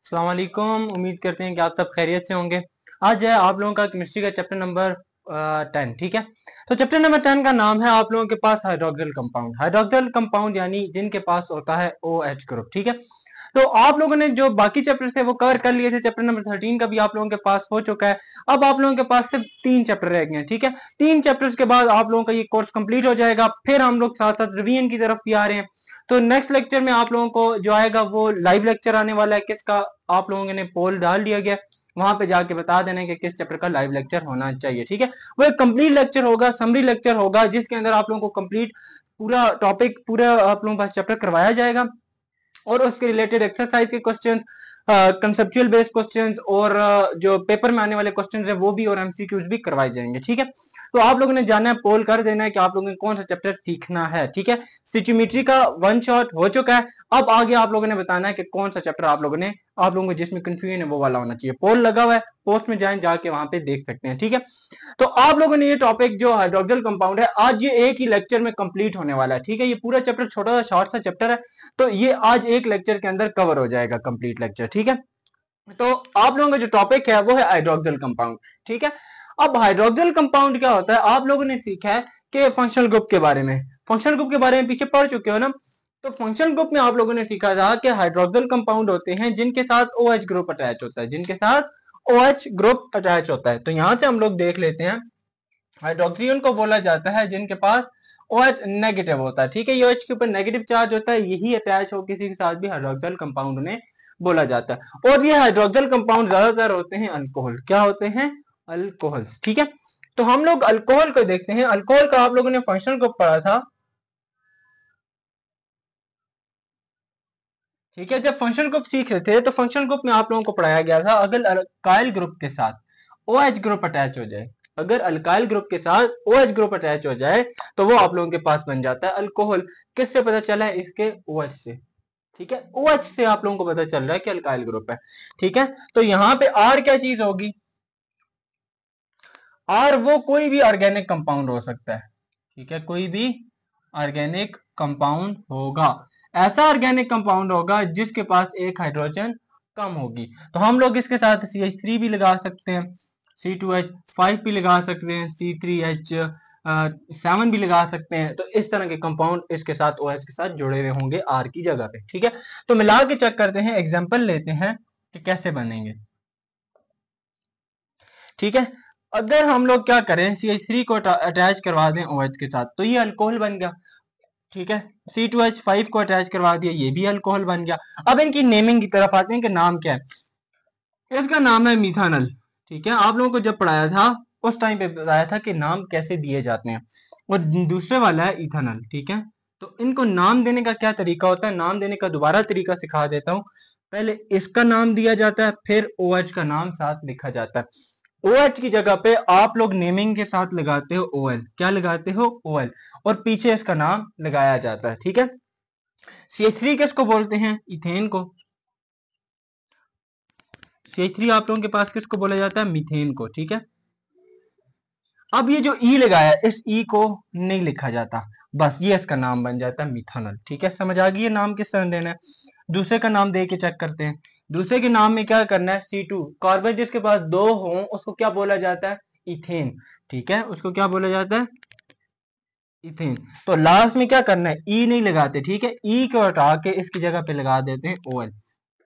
अस्सलाम वालेकुम। उम्मीद करते हैं कि आप सब खैरियत से होंगे। आज है आप लोगों का केमिस्ट्री का चैप्टर नंबर 10। ठीक है, तो चैप्टर नंबर 10 का नाम है आप लोगों के पास हाइड्रोक्सिल कंपाउंड। हाइड्रोक्सिल कंपाउंड यानी जिनके पास होता है OH ग्रुप। ठीक है, तो आप लोगों ने जो बाकी चैप्टर थे वो कवर कर लिए थे। चैप्टर नंबर 13 का भी आप लोगों के पास हो चुका है। अब आप लोगों के पास सिर्फ 3 चैप्टर रह गए हैं। ठीक है, 3 चैप्टर्स के बाद आप लोगों का ये कोर्स कंप्लीट हो जाएगा। फिर हम लोग साथ साथ रिवीजन की तरफ भी आ रहे हैं। तो नेक्स्ट लेक्चर में आप लोगों को जो आएगा वो लाइव लेक्चर आने वाला है। किसका? आप लोगों ने पोल डाल दिया गया, वहां पे जाके बता देना कि किस चैप्टर का लाइव लेक्चर होना चाहिए। ठीक है, वो एक कंप्लीट लेक्चर होगा, समरी लेक्चर होगा, जिसके अंदर आप लोगों को कंप्लीट पूरा टॉपिक, पूरा आप लोगों का चैप्टर करवाया जाएगा और उसके रिलेटेड एक्सरसाइज के क्वेश्चन, कंसेप्चुअल बेस्ड क्वेश्चंस और जो पेपर में आने वाले क्वेश्चंस है वो भी, और एमसीक्यूज भी करवाए जाएंगे। ठीक है, तो आप लोगों ने जाना है, पोल कर देना है कि आप लोगों ने कौन सा चैप्टर सीखना है। ठीक है, स्टोइचियोमेट्री का वन शॉट हो चुका है। अब आगे आप लोगों ने बताना है कि कौन सा चैप्टर आप लोगों को जिसमें कंफ्यूजन है वो वाला होना चाहिए। पोल लगा हुआ है, पोस्ट में जाके वहां पे देख सकते हैं। ठीक है, तो आप लोगों ने ये टॉपिक जो हाइड्रोक्सिल कंपाउंड है आज ये एक ही लेक्चर में कंप्लीट होने वाला है। ठीक है, ये पूरा चैप्टर छोटा सा शॉर्ट सा चैप्टर है, तो ये आज एक लेक्चर के अंदर कवर हो जाएगा, कंप्लीट लेक्चर। ठीक है, तो आप लोगों का जो टॉपिक है वो है हाइड्रोक्सिल कंपाउंड। ठीक है, अब हाइड्रोक्सिल कंपाउंड क्या होता है आप लोगों ने सीखा है कि फंक्शनल ग्रुप के बारे में, फंक्शनल ग्रुप के बारे में पीछे पढ़ चुके हो ना। तो फंक्शनल ग्रुप में आप लोगों ने सीखा था कि हाइड्रोक्सिल कंपाउंड होते हैं जिनके साथ OH ग्रुप अटैच होता है, जिनके साथ OH ग्रुप अटैच होता है। तो यहां से हम लोग देख लेते हैं, हाइड्रोक्सियन को बोला जाता है जिनके पास OH नेगेटिव होता है। ठीक है, ये OH के ऊपर नेगेटिव चार्ज होता है, यही अटैच हो किसी के साथ भी हाइड्रोक्सिल कंपाउंड उन्हें बोला जाता है। और ये हाइड्रोक्सिल कंपाउंड ज्यादातर होते हैं अल्कोहल। क्या होते हैं? अल्कोहल। ठीक है, तो हम लोग अल्कोहल को देखते हैं। अल्कोहल का आप लोगों ने फंक्शनल ग्रुप पढ़ा था। ठीक है, जब फंक्शनल ग्रुप सीख रहे थे तो फंक्शनल ग्रुप में आप लोगों को पढ़ाया गया था अगर अल्काइल ग्रुप के साथ OH ग्रुप अटैच हो जाए, अगर अल्काइल ग्रुप के साथ OH ग्रुप अटैच हो जाए तो वो आप लोगों के पास बन जाता है अल्कोहल। किससे पता चला है? इसके OH से। ठीक है, OH से आप लोगों को पता चल रहा है कि अल्काइल ग्रुप है। ठीक है, तो यहां पे R क्या चीज होगी? R वो कोई भी ऑर्गेनिक कंपाउंड हो सकता है। ठीक है, कोई भी ऑर्गेनिक कंपाउंड होगा, ऐसा ऑर्गेनिक कंपाउंड होगा जिसके पास एक हाइड्रोजन कम होगी। तो हम लोग इसके साथ CH3 भी लगा सकते हैं, C2H5 भी लगा सकते हैं, C3H7 भी लगा सकते हैं। तो इस तरह के कंपाउंड इसके साथ OH के साथ जुड़े हुए होंगे R की जगह पे। ठीक है, तो मिला के चेक करते हैं, एग्जाम्पल लेते हैं कि कैसे बनेंगे। ठीक है, अगर हम लोग क्या करें, CH3 को अटैच करवा दें OH के साथ तो ये अल्कोहल बन गया। ठीक है, C2H5 को अटैच करवा दिया, ये भी अल्कोहल बन गया। अब इनकी नेमिंग की तरफ आते हैं कि नाम क्या है। इसका नाम है मिथानल। ठीक है, आप लोगों को जब पढ़ाया था उस टाइम पे बताया था कि नाम कैसे दिए जाते हैं। और दूसरे वाला है इथानल। ठीक है, तो इनको नाम देने का क्या तरीका होता है, नाम देने का दोबारा तरीका सिखा देता हूँ। पहले इसका नाम दिया जाता है, फिर OH का नाम साथ लिखा जाता है। OH की जगह पे आप लोग नेमिंग के साथ लगाते हो OL। क्या लगाते हो? OL। और पीछे इसका नाम लगाया जाता है। ठीक है, CH3 किसको बोलते हैं? इथेन को। CH3 आप लोगों के पास किसको बोला जाता है? मीथेन को। ठीक है, अब ये जो ई लगाया इस ई को नहीं लिखा जाता, बस ये इसका नाम बन जाता है मिथानल। ठीक है, समझ आ गई ये नाम किस तरह देना है। दूसरे का नाम दे के चेक करते हैं। दूसरे के नाम में क्या करना है? C2 कार्बन जिसके पास 2 हो उसको क्या बोला जाता है? इथेन। ठीक है, उसको क्या बोला जाता है? इथेन। तो लास्ट में क्या करना है? ई नहीं लगाते। ठीक है, ई को हटा के इसकी जगह पे लगा देते हैं OL।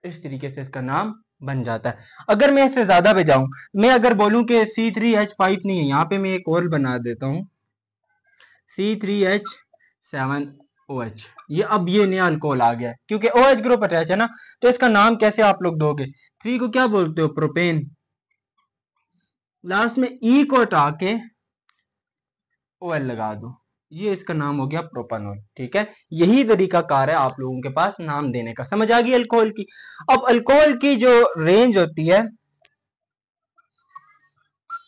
इस तरीके से इसका नाम बन जाता है। अगर मैं इससे ज्यादा पे जाऊं, मैं अगर बोलूं कि C3H5 नहीं है, यहाँ पे मैं एक और बना देता हूं, C3H7OH। ये अब ये नया अल्कोहल आ गया है क्योंकि OH ग्रुप अटैच है ना। तो इसका नाम कैसे आप लोग दोगे? 3 को क्या बोलते हो? प्रोपेन। लास्ट में ई को हटा के OL लगा दो, ये इसका नाम हो गया प्रोपानॉल। ठीक है, यही तरीका कार है आप लोगों के पास नाम देने का। समझ आ गई अल्कोहल की। अब अल्कोहल की जो रेंज होती है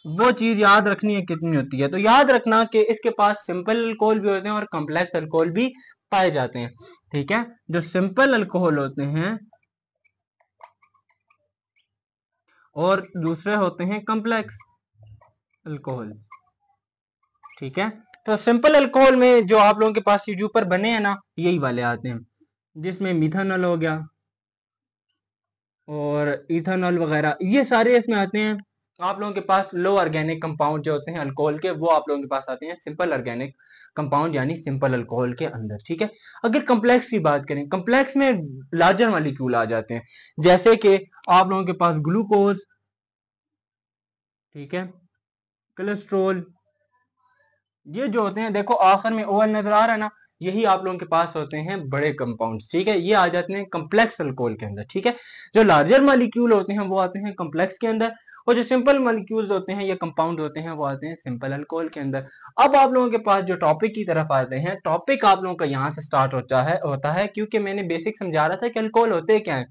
वो चीज याद रखनी है कितनी होती है। तो याद रखना कि इसके पास सिंपल अल्कोहल भी होते हैं और कॉम्प्लेक्स अल्कोहल भी पाए जाते हैं। ठीक है, जो सिंपल अल्कोहल होते हैं और दूसरे होते हैं कॉम्प्लेक्स अल्कोहल। ठीक है, तो सिंपल अल्कोहल में जो आप लोगों के पास चीज ऊपर बने हैं ना, यही वाले आते हैं, जिसमें मिथानल हो गया, और इथेनॉल वगैरह, ये सारे इसमें आते हैं। आप लोगों के पास लो ऑर्गेनिक कंपाउंड जो होते हैं अल्कोहल के, वो आप लोगों के पास आते हैं सिंपल ऑर्गेनिक कंपाउंड यानी सिंपल अल्कोहल के अंदर, ठीक है। अगर कम्प्लेक्स की बात करें, कम्प्लेक्स में लार्जर मॉलिक्यूल आ जाते हैं, जैसे कि आप लोगों के पास ग्लूकोज, ठीक है, कोलेस्ट्रोल, ये जो होते हैं, देखो आखिर में ओएल नजर आ रहा है ना, यही आप लोगों के पास होते हैं बड़े कंपाउंड, ठीक है। ये आ जाते हैं कम्प्लेक्स अल्कोहल के अंदर, ठीक है। जो लार्जर मॉलिक्यूल होते हैं वो आते हैं कम्प्लेक्स के अंदर, और जो सिंपल मॉलिक्यूल्स होते हैं या कंपाउंड होते हैं वो आते हैं सिंपल अल्कोहल के अंदर। अब आप लोगों के पास जो टॉपिक की तरफ आते हैं, टॉपिक आप लोगों का यहाँ से स्टार्ट होता है क्योंकि मैंने बेसिक समझा रहा था कि अल्कोहल होते क्या है।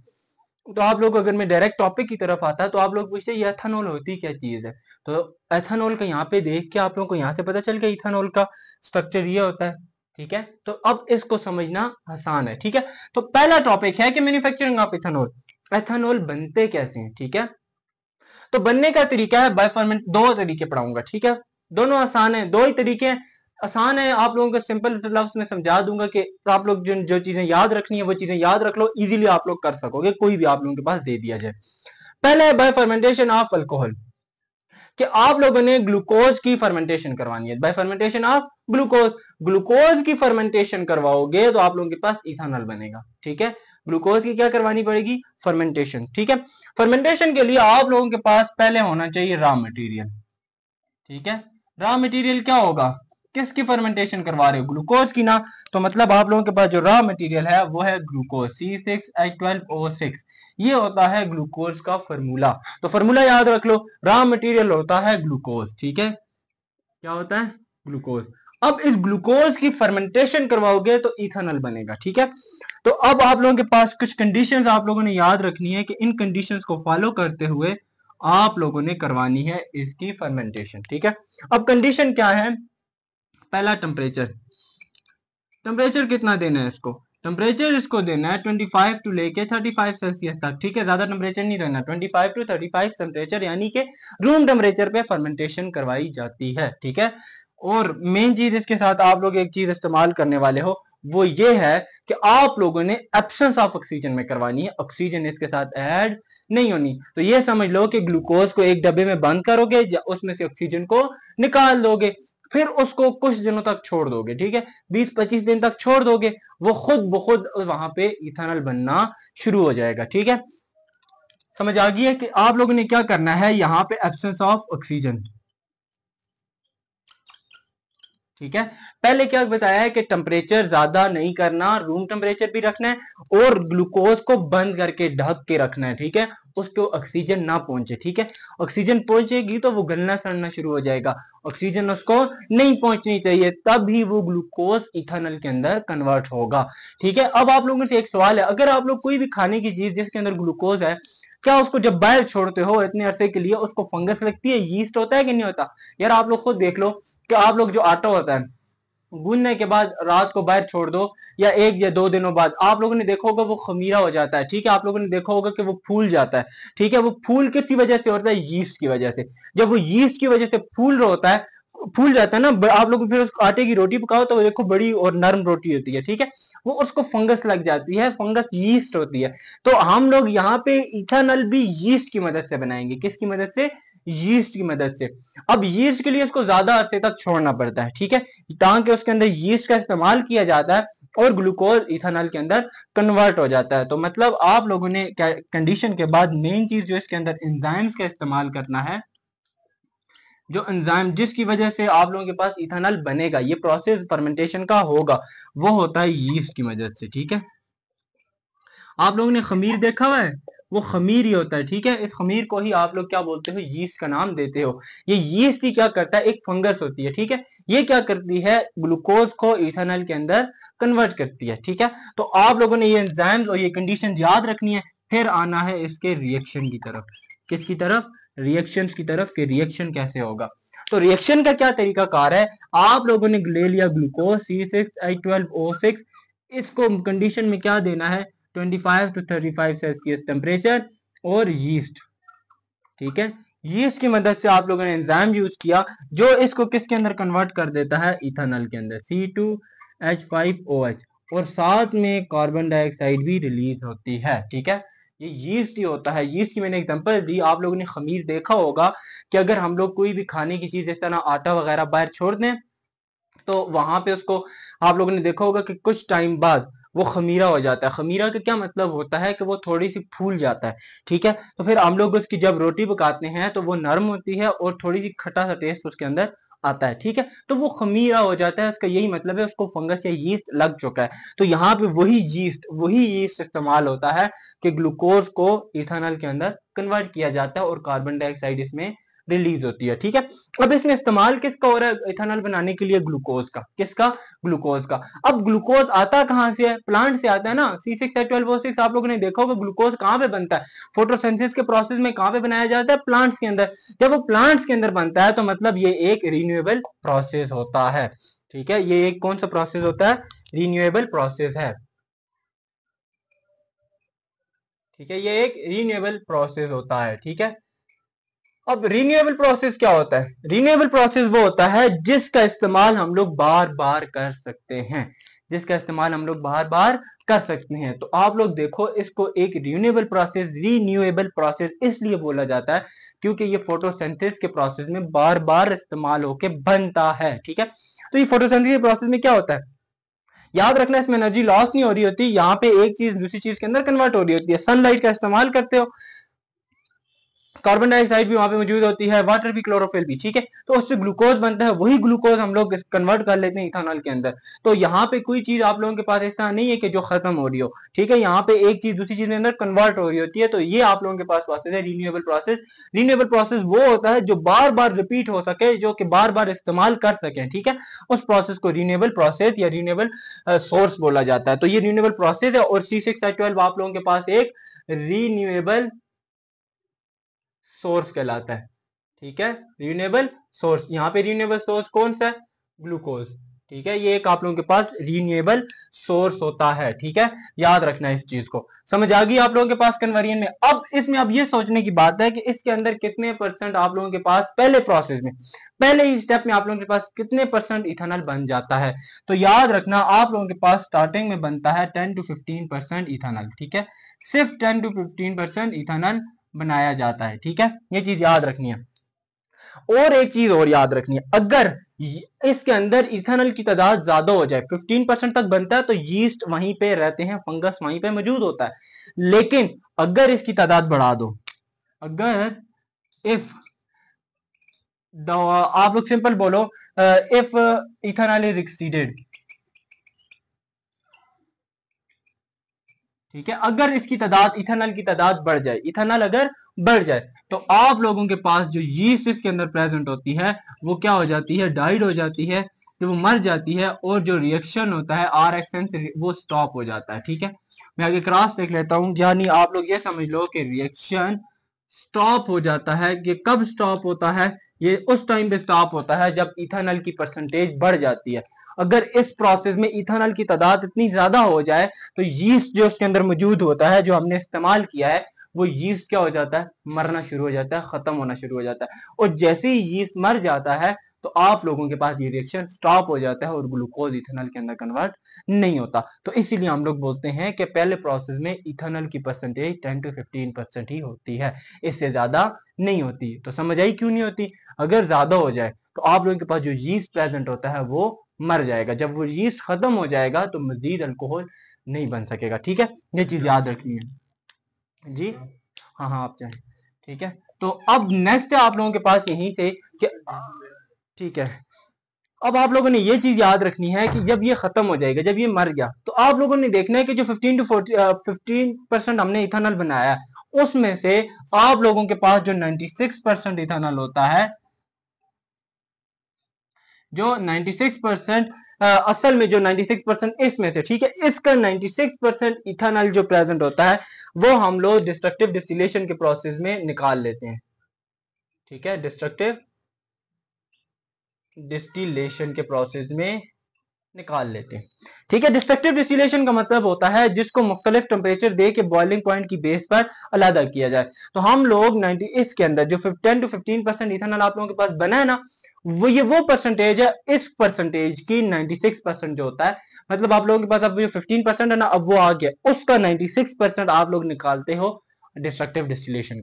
तो आप लोग, अगर मैं डायरेक्ट टॉपिक की तरफ आता तो आप लोग पूछते ये एथेनॉल होती क्या चीज है। तो एथेनॉल का यहाँ पे देख के आप लोगों को यहाँ से पता चल गया इथेनॉल का स्ट्रक्चर ये होता है, ठीक है। तो अब इसको समझना आसान है, ठीक है। तो पहला टॉपिक है कि मैन्युफैक्चरिंग ऑफ इथेनॉल, एथेनॉल बनते कैसे हैं, ठीक है। तो बनने का तरीका है बाय फर्मेंट, दो तरीके पढ़ाऊंगा, ठीक है। दोनों आसान है, दो ही तरीके हैं, आसान है। आप लोगों को सिंपल लफ्ज में समझा दूंगा कि आप लोग जो चीजें याद रखनी है वो चीजें याद रख लो, इजीली आप लोग कर सकोगे, कोई भी आप लोगों के पास दे दिया जाए। पहले है बाय फर्मेंटेशन ऑफ अल्कोहल, कि आप लोगों ने ग्लूकोज की फर्मेंटेशन करवानी है, bye fermentation of glucose. Glucose की फर्मेंटेशन करवाओगे तो आप लोगों के पास इथेनॉल बनेगा, ठीक है। ग्लूकोज की क्या करवानी पड़ेगी, फर्मेंटेशन, ठीक है। फर्मेंटेशन के लिए आप लोगों के पास पहले होना चाहिए रॉ मटेरियल, ठीक है। रॉ मटेरियल क्या होगा, किसकी फर्मेंटेशन करवा रहे हो, ग्लूकोज की ना। तो मतलब आप लोगों के पास जो रॉ मटेरियल है वो है ग्लूकोज C6H12O6, ये होता है ग्लूकोज का फॉर्मूला। तो फॉर्मूला याद रख लो, रॉ मटेरियल होता है ग्लूकोज, ठीक है। क्या होता है, ग्लूकोज। अब इस ग्लूकोज की फर्मेंटेशन करवाओगे तो इथेनॉल बनेगा, ठीक है। तो अब आप लोगों के पास कुछ कंडीशंस आप लोगों ने याद रखनी है कि इन कंडीशंस को फॉलो करते हुए आप लोगों ने करवानी है इसकी फर्मेंटेशन, ठीक है। अब कंडीशन क्या है, पहला टेम्परेचर, टेम्परेचर कितना देना है इसको, टेम्परेचर इसको देना है 25 टू लेके 35 सेल्सियस तक, ठीक है। ज्यादा टेम्परेचर नहीं रहना, 25 टू 35 टेम्परेचर यानी कि रूम टेम्परेचर पे फर्मेंटेशन करवाई जाती है, ठीक है। और मेन चीज इसके साथ आप लोग एक चीज इस्तेमाल करने वाले हो, वो ये है कि आप लोगों ने एब्सेंस ऑफ ऑक्सीजन में करवानी है, ऑक्सीजन इसके साथ ऐड नहीं होनी। तो ये समझ लो कि ग्लूकोज को एक डब्बे में बंद करोगे या उसमें से ऑक्सीजन को निकाल दोगे, फिर उसको कुछ दिनों तक छोड़ दोगे, ठीक है। 20-25 दिन तक छोड़ दोगे, वो खुद ब खुद वहां पे इथेनॉल बनना शुरू हो जाएगा, ठीक है। समझ आ गई है कि आप लोगों ने क्या करना है, यहाँ पे एब्सेंस ऑफ ऑक्सीजन, ठीक है। पहले क्या बताया है कि टेम्परेचर ज्यादा नहीं करना, रूम टेम्परेचर भी रखना है और ग्लूकोज को बंद करके ढक के रखना है, ठीक है। उसको ऑक्सीजन ना पहुंचे, ठीक है। ऑक्सीजन पहुंचेगी तो वो गलना सड़ना शुरू हो जाएगा, ऑक्सीजन उसको नहीं पहुंचनी चाहिए, तब ही वो ग्लूकोज इथेनॉल के अंदर कन्वर्ट होगा, ठीक है। अब आप लोगों से एक सवाल है, अगर आप लोग कोई भी खाने की चीज जिसके अंदर ग्लूकोज है, क्या उसको जब बाहर छोड़ते हो इतने अरसे के लिए उसको फंगस लगती है, यीस्ट होता है कि नहीं होता। यार आप लोग खुद देख लो कि आप लोग जो आटा होता है गूंदने के बाद रात को बाहर छोड़ दो या 1 या 2 दिनों बाद, आप लोगों ने देखा होगा वो खमीरा हो जाता है, ठीक है। आप लोगों ने देखा होगा कि वो फूल जाता है, ठीक है। वो फूल किसकी वजह से होता है, यीस्ट की वजह से। जब वो यीस्ट की वजह से फूल रहा होता है, फूल जाता है ना, आप लोग फिर उस आटे की रोटी पकाओ तो वो देखो बड़ी और नरम रोटी होती है, ठीक है। वो उसको फंगस लग जाती है, फंगस यीस्ट होती है। तो हम लोग यहाँ पे इथेनॉल भी यीस्ट की मदद से बनाएंगे, किसकी मदद से, यीस्ट की मदद से। अब यीस्ट के लिए उसको ज्यादा अरसे तक छोड़ना पड़ता है, ठीक है, ताकि उसके अंदर यीस्ट का इस्तेमाल किया जाता है और ग्लूकोज इथेनॉल के अंदर कन्वर्ट हो जाता है। तो मतलब आप लोगों ने कंडीशन के बाद मेन चीज जो इसके अंदर एंजाइम्स का इस्तेमाल करना है, जो एंजाइम जिसकी वजह से आप लोगों के पास इथेनॉल बनेगा, ये प्रोसेस फर्मेंटेशन का होगा, वो होता है यीस्ट की मदद से, ठीक है। आप लोगों ने खमीर देखा हुआ है, वो खमीर ही होता है, ठीक है। इस खमीर को ही आप लोग क्या बोलते हो, यीस्ट का नाम देते हो। ये यीस्ट ही क्या करता है, एक फंगस होती है, ठीक है। ये क्या करती है, ग्लूकोज को इथेनॉल के अंदर कन्वर्ट करती है, ठीक है। तो आप लोगों ने ये एंजाइम्स और ये कंडीशन याद रखनी है, फिर आना है इसके रिएक्शन की तरफ, किसकी तरफ, रिएक्शंस की तरफ, कि रिएक्शन कैसे होगा। तो रिएक्शन का क्या तरीका कार है, आप लोगों ने ले लिया ग्लूकोज C6H12O6, इसको कंडीशन में क्या देना है, 25 टू 35 सेल्सियस टेम्परेचर और यीस्ट, ठीक है। यीस्ट की मदद से आप लोगों ने एंजाइम यूज किया जो इसको किसके अंदर कन्वर्ट कर देता है, इथेनॉल के अंदर, C2H5OH, और साथ में कार्बन डाइऑक्साइड भी रिलीज होती है, ठीक है। ये यीस्ट ही होता है। यीस्ट की मैंने एग्जांपल दी, आप लोगों ने खमीर देखा होगा कि अगर हम लोग कोई भी खाने की चीज इस तरह आटा वगैरह बाहर छोड़ दें तो वहां पे उसको आप लोगों ने देखा होगा कि कुछ टाइम बाद वो खमीरा हो जाता है। खमीरा का क्या मतलब होता है कि वो थोड़ी सी फूल जाता है, ठीक है। तो फिर हम लोग उसकी जब रोटी पकाते हैं तो वो नरम होती है और थोड़ी सी खट्टा सा टेस्ट उसके अंदर आता है, ठीक है। तो वो खमीरा हो जाता है, उसका यही मतलब है, उसको फंगस या यीस्ट लग चुका है। तो यहाँ पे वही यीस्ट इस्तेमाल होता है कि ग्लूकोज को इथेनॉल के अंदर कन्वर्ट किया जाता है और कार्बन डाइऑक्साइड इसमें रिलीज होती है, ठीक है। अब इसमें इस्तेमाल किसका हो रहा है इथेनॉल बनाने के लिए? ग्लूकोज का। किसका? ग्लूकोज का। अब ग्लूकोज आता कहां से है? प्लांट से आता है ना। C6H12O6 आप लोगों ने देखा होगा ग्लूकोज कहां पे बनता है? फोटोसिंथेसिस के प्रोसेस में कहां पे बनाया जाता है? प्लांट्स के अंदर। जब वो प्लांट्स के अंदर बनता है तो मतलब ये एक रिन्यूएबल प्रोसेस होता है, ठीक है। ये एक कौन सा प्रोसेस होता है? रिन्यूएबल प्रोसेस है, ठीक है। ये एक रिन्यूएबल प्रोसेस होता है, ठीक है। अब रिन्यूएबल प्रोसेस क्या होता है? रिन्यूएबल प्रोसेस वो होता है जिसका इस्तेमाल हम लोग बार बार कर सकते हैं, जिसका इस्तेमाल हम लोग बार बार कर सकते हैं। तो आप लोग देखो, इसको एक रिन्यूएबल प्रोसेस इसलिए बोला जाता है क्योंकि ये फोटोसिंथेसिस के प्रोसेस में बार बार इस्तेमाल होके बनता है, ठीक है। तो ये फोटोसिंथेसिस के प्रोसेस में क्या होता है? याद रखना, इसमें एनर्जी लॉस नहीं हो रही होती, यहाँ पे एक चीज दूसरी चीज के अंदर कन्वर्ट हो रही होती है। सनलाइट का इस्तेमाल करते हो, कार्बन डाइऑक्साइड भी वहां पे मौजूद होती है, वाटर भी, क्लोरोफिल भी, ठीक है। तो उससे ग्लूकोज बनता है, वही ग्लूकोज हम लोग कन्वर्ट कर लेते हैं इथेनॉल के अंदर। तो यहाँ पे कोई चीज आप लोगों के पास ऐसा नहीं है कि जो खत्म हो रही हो, ठीक है। यहाँ पे एक चीज दूसरी चीज के अंदर कन्वर्ट हो रही होती है। तो ये आप लोगों के पास प्रोसेस है रिन्यूएबल प्रोसेस। रिन्यूएबल प्रोसेस वो होता है जो बार बार रिपीट हो सके, जो कि बार बार इस्तेमाल कर सके, ठीक है। उस प्रोसेस को रिन्यूएबल प्रोसेस या रिन्यूएबल सोर्स बोला जाता है। तो ये रिन्यूएबल प्रोसेस है और C6H12 आप लोगों के पास एक रिन्यूएबल सोर्स कहलाता है, ठीक है। रिन्यूएबल सोर्स, यहाँ पे रिन्यूएबल सोर्स कौन सा है? ग्लूकोज, ठीक है। ये एक आप लोगों के पास रिन्यूएबल सोर्स होता है, ठीक है। याद रखना इस चीज को। समझ आ गई आप लोगों के पास कन्वर्जन में? अब इसमें अब ये सोचने की बात है कि इसके अंदर कितने परसेंट आप लोगों के पास पहले प्रोसेस में, पहले ही स्टेप में आप लोगों के पास कितने परसेंट इथेनॉल बन जाता है? तो याद रखना, आप लोगों के पास स्टार्टिंग में बनता है 10 to 15% इथेनॉल, ठीक है। सिर्फ 10 to 15% इथेनॉल बनाया जाता है, ठीक है। ये चीज याद रखनी है। और एक चीज और याद रखनी है, अगर इसके अंदर इथेनॉल की तादाद ज्यादा हो जाए, 15% तक बनता है, तो यीस्ट वहीं पे रहते हैं, फंगस वहीं पे मौजूद होता है। लेकिन अगर इसकी तादाद बढ़ा दो, अगर इफ आप लोग सिंपल बोलो, इफ इथेनॉल इज एक्सीडेड, ठीक है। अगर इसकी तादाद, इथेनॉल की तादाद बढ़ जाए, इथेनॉल अगर बढ़ जाए, तो आप लोगों के पास जो यीस्ट इसके अंदर प्रेजेंट होती है वो क्या हो जाती है? डाइड हो जाती है, तो वो मर जाती है और जो रिएक्शन होता है RXN से वो स्टॉप हो जाता है, ठीक है। मैं आगे क्रॉस देख लेता हूं, यानी आप लोग ये समझ लो कि रिएक्शन स्टॉप हो जाता है। ये कब स्टॉप होता है? ये उस टाइम पे स्टॉप होता है जब इथेनॉल की परसेंटेज बढ़ जाती है। अगर इस प्रोसेस में इथेनॉल की तादाद इतनी ज्यादा हो जाए तो यीस्ट जो उसके अंदर मौजूद होता है, जो हमने इस्तेमाल किया है, वो यीस्ट क्या हो जाता है? मरना शुरू हो जाता है, खत्म होना शुरू हो जाता है। और जैसे ही यीस्ट मर जाता है तो आप लोगों के पास ये रिएक्शन स्टॉप हो जाता है और ग्लूकोज इथेनॉल के अंदर कन्वर्ट नहीं होता। तो इसीलिए हम लोग बोलते हैं कि पहले प्रोसेस में इथेनॉल की परसेंटेज 10 to 15% ही होती है, इससे ज्यादा नहीं होती। तो समझ आई क्यों नहीं होती? अगर ज्यादा हो जाए तो आप लोगों के पास जो यीस्ट प्रेजेंट होता है वो मर जाएगा। जब वो यीस्ट खत्म हो जाएगा तो मजीद अल्कोहल नहीं बन सकेगा, ठीक है। ये चीज याद रखनी है जी। हाँ हाँ, आप चाहें, ठीक है। तो अब नेक्स्ट है आप लोगों के पास यहीं से कि, ठीक है, अब आप लोगों ने ये चीज याद रखनी है कि जब ये खत्म हो जाएगा, जब ये मर गया, तो आप लोगों ने देखना है कि जो 15% हमने इथेनॉल बनाया है उसमें से आप लोगों के पास जो 96% इथेनॉल होता है, जो 96% असल में जो 96% इसमें से, ठीक है, इसका 96% इथेनॉल जो प्रेजेंट होता है वो हम लोग डिस्ट्रक्टिव डिस्टिलेशन के प्रोसेस में निकाल लेते हैं, ठीक है। डिस्ट्रक्टिव डिस्टिलेशन के प्रोसेस में निकाल लेते हैं, ठीक है। डिस्ट्रक्टिव डिस्टिलेशन का मतलब होता है जिसको मुख्तलिफ टेम्परेचर दे के बॉइलिंग पॉइंट की बेस पर अलग किया जाए। तो हम लोग 90 इसके अंदर जो 10 to 15% इथेनॉल आप लोगों के पास बना है ना, वो परसेंटेज है, इस परसेंटेज की 96% जो होता है, मतलब आप लोगों के पास अब जो 15% है ना, अब वो आ गया, उसका 96% आप लोग निकालते हो डिस्ट्रक्टिव डिस्टिलेशन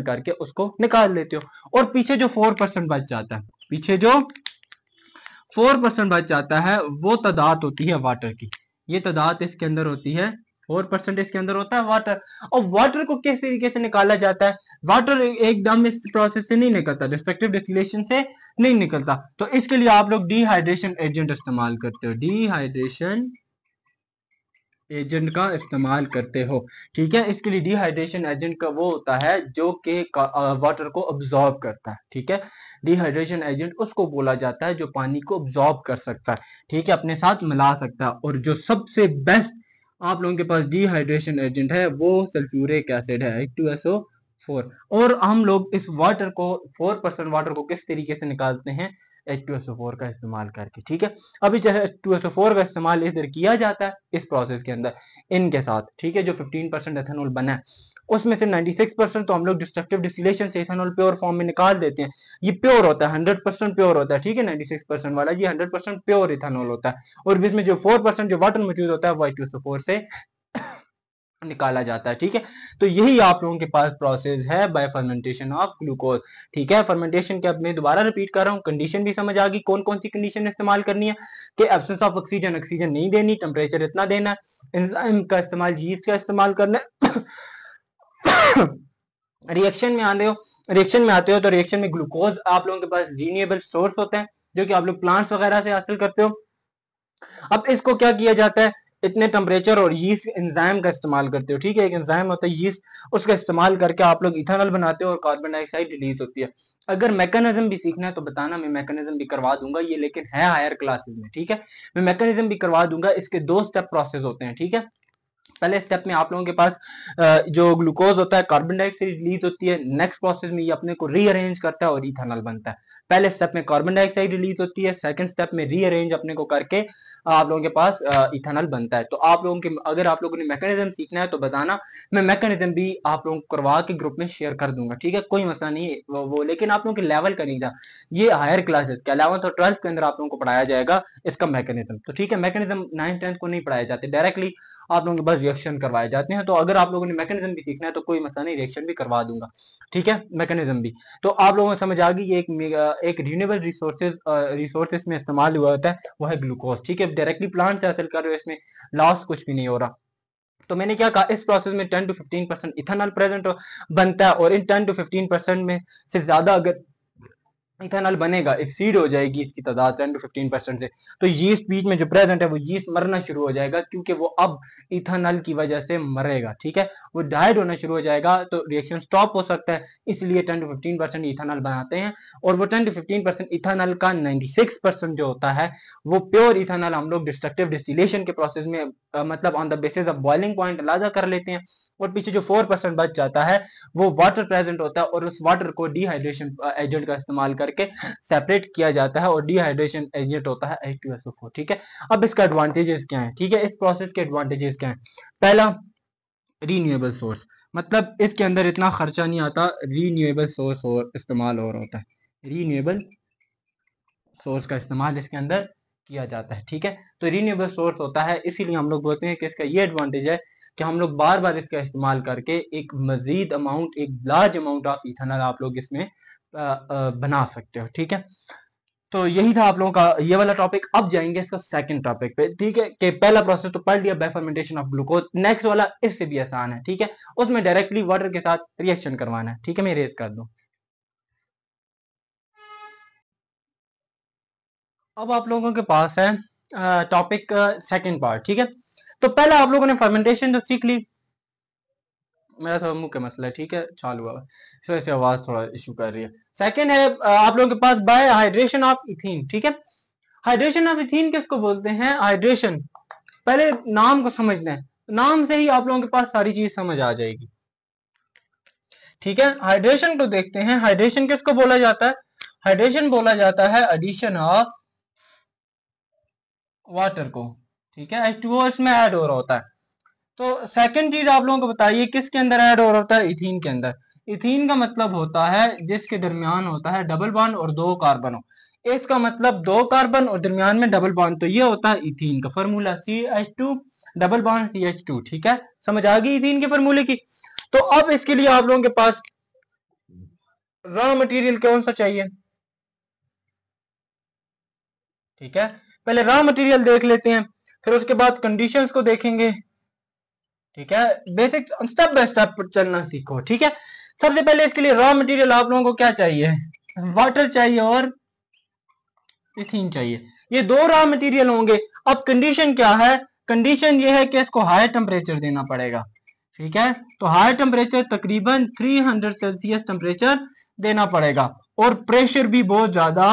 करके उसको निकाल लेते हो। और पीछे जो 4% बच जाता है, पीछे जो 4% बच जाता है वो तादाद होती है वाटर की। ये तादाद इसके अंदर होती है, 4% इसके अंदर होता है वाटर। और वाटर को किस तरीके से निकाला जाता है? वाटर एकदम इस प्रोसेस से नहीं निकलता, डिस्ट्रक्टिव डिस्टिलेशन से नहीं निकलता। तो इसके लिए आप लोग डिहाइड्रेशन एजेंट इस्तेमाल करते हो, डिहाइड्रेशन एजेंट का इस्तेमाल करते हो। ठीक है, इसके लिए डिहाइड्रेशन एजेंट का वो होता है जो कि वाटर को अब्सॉर्ब करता है। ठीक है, डिहाइड्रेशन एजेंट उसको बोला जाता है जो पानी को अब्सॉर्ब कर सकता है, ठीक है, अपने साथ मिला सकता है। और जो सबसे बेस्ट आप लोगों के पास डिहाइड्रेशन एजेंट है वो सल्फ्यूरिक एसिड है, H2SO4। और हम लोग इस वाटर को 4% वाटर को किस तरीके से निकालते हैं? H2SO4 का इस्तेमाल करके। ठीक है, अभी चाहे H2SO4 का इस्तेमाल इधर किया जाता है इस प्रोसेस के अंदर इनके साथ। ठीक है, जो 15% एथेनॉल बना है उसमें से 96% तो हम लोग डिस्ट्रक्टिव डिस्टिलेशन से इथेनॉल प्योर फॉर्म में निकाल देते हैं। ये प्योर होता है, 100% प्योर होता है। ठीक है, 96% वाला ये 100% प्योर इथेनॉल होता है। और इसमें जो 4% जो वाटर मौजूद होता है वो H2SO4 से निकाला जाता है। ठीक है, तो यही आप लोगों के पास प्रोसेस है बाय फर्मेंटेशन ऑफ ग्लूकोज। ठीक है, फर्मेंटेशन के अब मैं दोबारा रिपीट कर रहा हूँ, कंडीशन भी समझ आ गई, कौन कौन सी कंडीशन इस्तेमाल करनी है कि एब्सेंस ऑफ ऑक्सीजन, ऑक्सीजन नहीं देनी, टेम्परेचर इतना देना है, एंजाइम का इस्तेमाल, यीस्ट का इस्तेमाल करना है। रिएक्शन में आते हो, तो रिएक्शन में ग्लूकोज आप लोगों के पास रीन्यूएबल सोर्स होते हैं जो कि आप लोग प्लांट्स वगैरह से हासिल करते हो। अब इसको क्या किया जाता है? इतने टेम्परेचर और यीस्ट एंजाइम का इस्तेमाल करते हो। ठीक है, एक एंजाइम होता है यीस्ट, उसका इस्तेमाल करके आप लोग इथेनॉल बनाते हो और कार्बन डाइऑक्साइड रिलीज होती है। अगर मैकेनिज्म भी सीखना है तो बताना, मैं मैकेनिज्म भी करवा दूंगा, ये लेकिन है हायर क्लासेस में। ठीक है, मैं मैकेनिज्म भी करवा दूंगा। इसके 2 स्टेप प्रोसेस होते हैं। ठीक है, पहले स्टेप में आप लोगों के पास जो ग्लूकोज होता है कार्बन डाइऑक्साइड रिलीज होती है, नेक्स्ट प्रोसेस में ये अपने को रीअरेंज करता है और इथेनॉल बनता है। पहले स्टेप में कार्बन डाइऑक्साइड रिलीज होती है, सेकंड स्टेप में रीअरेंज अपने को करके आप लोगों के पास इथेनॉल बनता है। तो आप लोगों के, अगर आप लोगों ने मैकेनिज्म सीखना है तो बताना, मैं मैकेनिज्म भी आप लोगों को करवा के ग्रुप में शेयर कर दूंगा। ठीक है, कोई मसला नहीं है वो लेकिन आप लोगों के लेवल का नहीं था, ये हायर क्लासेस के 11th और 12th के अंदर आप लोगों को पढ़ाया जाएगा इसका मैकेनिज्म। तो ठीक है, मैकेनिज्म 9th 10th को नहीं पढ़ाए जाते, डायरेक्टली आप लोगों के पास रिएक्शन करवाए जाते हैं। तो अगर आप लोगों ने मैकेनिज्म भी सीखना है तो कोई मसला नहीं, रिएक्शन भी करवा दूंगा। ठीक है, मैकेनिज्म भी तो आप लोगों को समझ आ गई। ये एक रिन्यूएबल रिसोर्सेज में इस्तेमाल हुआ होता है, वो है ग्लूकोज। ठीक है, डायरेक्टली प्लांट से हासिल कर रहे हो, इसमें लॉस कुछ भी नहीं हो रहा। तो मैंने क्या कहा, इस प्रोसेस में 10 to 15% इथेनॉल प्रेजेंट बनता है। और इन 10 to 15% में से ज्यादा अगर इथेनॉल बनेगा, एक्सीड हो जाएगी इसकी तादाद 10 to 15% से, तो यीस्ट बीच में जो प्रेजेंट है वो यीस्ट मरना शुरू हो जाएगा, क्योंकि वो अब इथेनॉल की वजह से मरेगा। ठीक है, वो डाइड होना शुरू हो जाएगा, तो रिएक्शन स्टॉप हो सकता है। इसलिए 10 to 15% इथेनॉल बनाते हैं। और वो 10 to 15% इथेनॉल का 96% जो होता है वो प्योर इथेनॉल हम लोग डिस्ट्रक्टिव डिस्टिलेशन के प्रोसेस में मतलब on the basis of boiling point अलग कर लेते हैं। और पीछे जो 4% बच जाता है वो वाटर प्रेजेंट होता है, और उस वाटर को डिहाइड्रेशन एजेंट का इस्तेमाल करके सेपरेट किया जाता है, और डिहाइड्रेशन एजेंट होता है H2SO4। ठीक है, अब इसका एडवांटेजेस क्या है? ठीक है, इस प्रोसेस के एडवांटेजेस क्या है? पहला, रीन्यूएबल सोर्स, मतलब इसके अंदर इतना खर्चा नहीं आता, रीन्यूएबल सोर्स और इस्तेमाल हो रहा होता है, रीन्यूएबल सोर्स का इस्तेमाल इसके अंदर किया जाता है। ठीक है, तो रीन्यूएबल सोर्स होता है, इसीलिए हम लोग बोलते हैं कि इसका ये एडवांटेज है कि हम लोग बार बार इसका इस्तेमाल करके एक मजीद अमाउंट, एक लार्ज अमाउंट ऑफ इथेनॉल आप लोग इसमें बना सकते हो। ठीक है, तो यही था आप लोगों का ये वाला टॉपिक। अब जाएंगे इसका सेकंड टॉपिक पे। ठीक है, कि पहला प्रोसेस तो पढ़ लिया, bye fermentation of glucose. Next वाला इससे भी आसान है। ठीक है, उसमें डायरेक्टली वाटर के साथ रिएक्शन करवाना है। ठीक है, मैं रेज कर दूं। अब आप लोगों के पास है टॉपिक सेकंड पार्ट। ठीक है, तो पहला आप लोगों ने फर्मेंटेशन तो सीख ली, मेरा थोड़ा मुंह का मसला है। ठीक है, चालू हुआ इस वजह से आवाज थोड़ा इशू कर रही है। सेकंड है आप लोगों के पास बाय हाइड्रेशन ऑफ इथीन। ठीक है, हाइड्रेशन ऑफ इथीन किसको बोलते हैं? हाइड्रेशन, पहले नाम को समझना है, नाम से ही आप लोगों के पास सारी चीज समझ आ जाएगी। ठीक है, हाइड्रेशन को देखते हैं, हाइड्रेशन किसको बोला जाता है? हाइड्रेशन बोला जाता है एडिशन ऑफ वाटर को। ठीक है, H2O इसमें ऐड हो रहा होता है। तो सेकंड चीज आप लोगों को बताइए, किसके अंदर ऐड हो रहा होता है? इथीन के अंदर। इथीन का मतलब होता है जिसके दरमियान होता है डबल बॉन्ड और 2 कार्बन हो। इसका मतलब 2 कार्बन और दरमियान में डबल बॉन्ड, तो ये होता है इथीन का formula, CH2 double bond CH2, ठीक है, समझ आ गई इथीन के फॉर्मूले की। तो अब इसके लिए आप लोगों के पास रॉ मटेरियल कौन सा चाहिए, ठीक है, पहले रॉ मटेरियल देख लेते हैं, फिर उसके बाद कंडीशंस को देखेंगे, ठीक है, बेसिक स्टेप बाय स्टेप चलना सीखो, ठीक है। सबसे पहले इसके लिए रॉ मटेरियल आप लोगों को क्या चाहिए, वाटर चाहिए और इथीन चाहिए, ये दो रॉ मटेरियल होंगे। अब कंडीशन क्या है, कंडीशन ये है कि इसको हाई टेम्परेचर देना पड़ेगा, ठीक है, तो हाई टेम्परेचर तकरीबन 300 सेल्सियस टेम्परेचर देना पड़ेगा और प्रेशर भी बहुत ज्यादा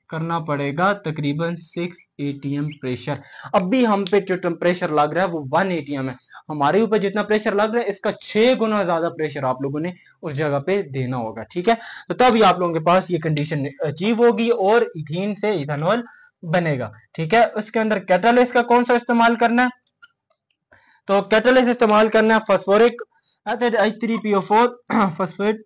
करना पड़ेगा, तकरीबन 6 atm प्रेशर। अब भी हम पे जो टेम्परेचर लग रहा है वो 1 atm है, हमारे ऊपर जितना प्रेशर लग रहा है इसका 6 गुना ज्यादा प्रेशर आप लोगों ने उस जगह पे देना होगा, ठीक है। तो तभी आप लोगों के पास ये कंडीशन अचीव होगी और इथीन से इथेनॉल बनेगा, ठीक है। उसके अंदर कैटालिस्ट का कौन सा इस्तेमाल करना है, तो कैटालिस्ट इस्तेमाल करना है phosphoric acid H3PO4 phosphate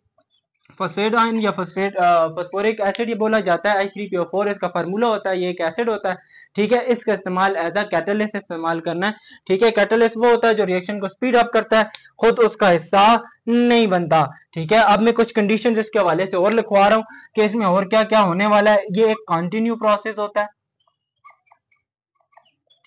phosphate ion या फॉस्फोरिक एसिड ये बोला जाता है, H3PO4 इसका फार्मूला होता है, ये एक एसिड होता है, ठीक है। इसका इस्तेमाल एज अ कैटालिस्ट इस्तेमाल करना है, ठीक है। कैटालिस्ट वो होता है जो रिएक्शन को स्पीड अप करता है, खुद उसका हिस्सा नहीं बनता, ठीक है। अब मैं कुछ कंडीशन इसके हवाले से और लिखवा रहा हूँ कि इसमें और क्या क्या होने वाला है। ये एक कंटिन्यू प्रोसेस होता है,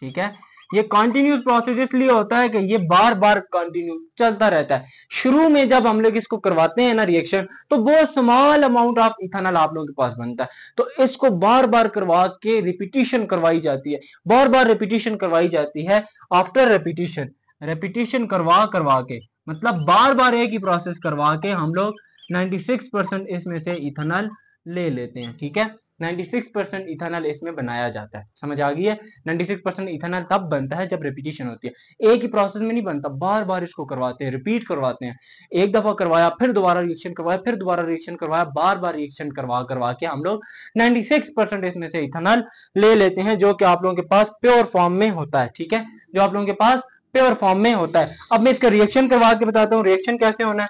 ठीक है, ये कंटिन्यूस प्रोसेस इसलिए होता है कि ये बार बार कंटिन्यू चलता रहता है। शुरू में जब हम लोग इसको करवाते हैं ना रिएक्शन, तो बहुत स्मॉल अमाउंट ऑफ इथेनॉल आप लोगों के पास बनता है, तो इसको बार बार करवा के रिपीटिशन करवाई जाती है, बार बार रिपीटिशन करवाई जाती है, आफ्टर रिपीटिशन, रिपीटिशन करवा करवा के, मतलब बार बार एक ही प्रोसेस करवा के हम लोग 96% इसमें से इथेनॉल ले लेते हैं, ठीक है। 96% इथेनॉल इसमें बनाया जाता है, समझ आ गई है। 96% इथेनॉल तब बनता है जब रिपीटिशन होती है, एक ही प्रोसेस में नहीं बनता, बार बार इसको करवाते हैं, रिपीट करवाते हैं, एक दफा करवाया फिर दोबारा रिएक्शन करवाया फिर दोबारा रिएक्शन करवाया, बार बार रिएक्शन करवा करवा के हम लोग 96% इसमें से इथेनॉल ले लेते हैं, जो कि आप लोगों के पास प्योर फॉर्म में होता है, ठीक है, जो आप लोगों के पास प्योर फॉर्म में होता है। अब मैं इसका रिएक्शन करवा के बताता हूँ रिएक्शन कैसे होना है,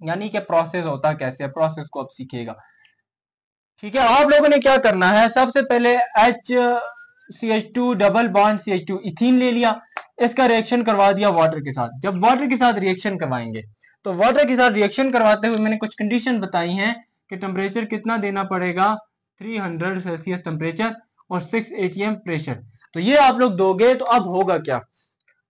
यानी कि प्रोसेस होता कैसे है, प्रोसेस को अब सीखिएगा, ठीक है। आप लोगों ने क्या करना है, सबसे पहले HCH2 double bond CH2 ethene ले लिया, इसका रिएक्शन करवा दिया वाटर के साथ। जब वाटर के साथ रिएक्शन करवाएंगे, तो वाटर के साथ रिएक्शन करवाते हुए मैंने कुछ कंडीशन बताई हैं कि टेम्परेचर कितना देना पड़ेगा, 300 सेल्सियस टेम्परेचर और 6 atm प्रेशर। तो ये आप लोग दोगे तो अब होगा क्या,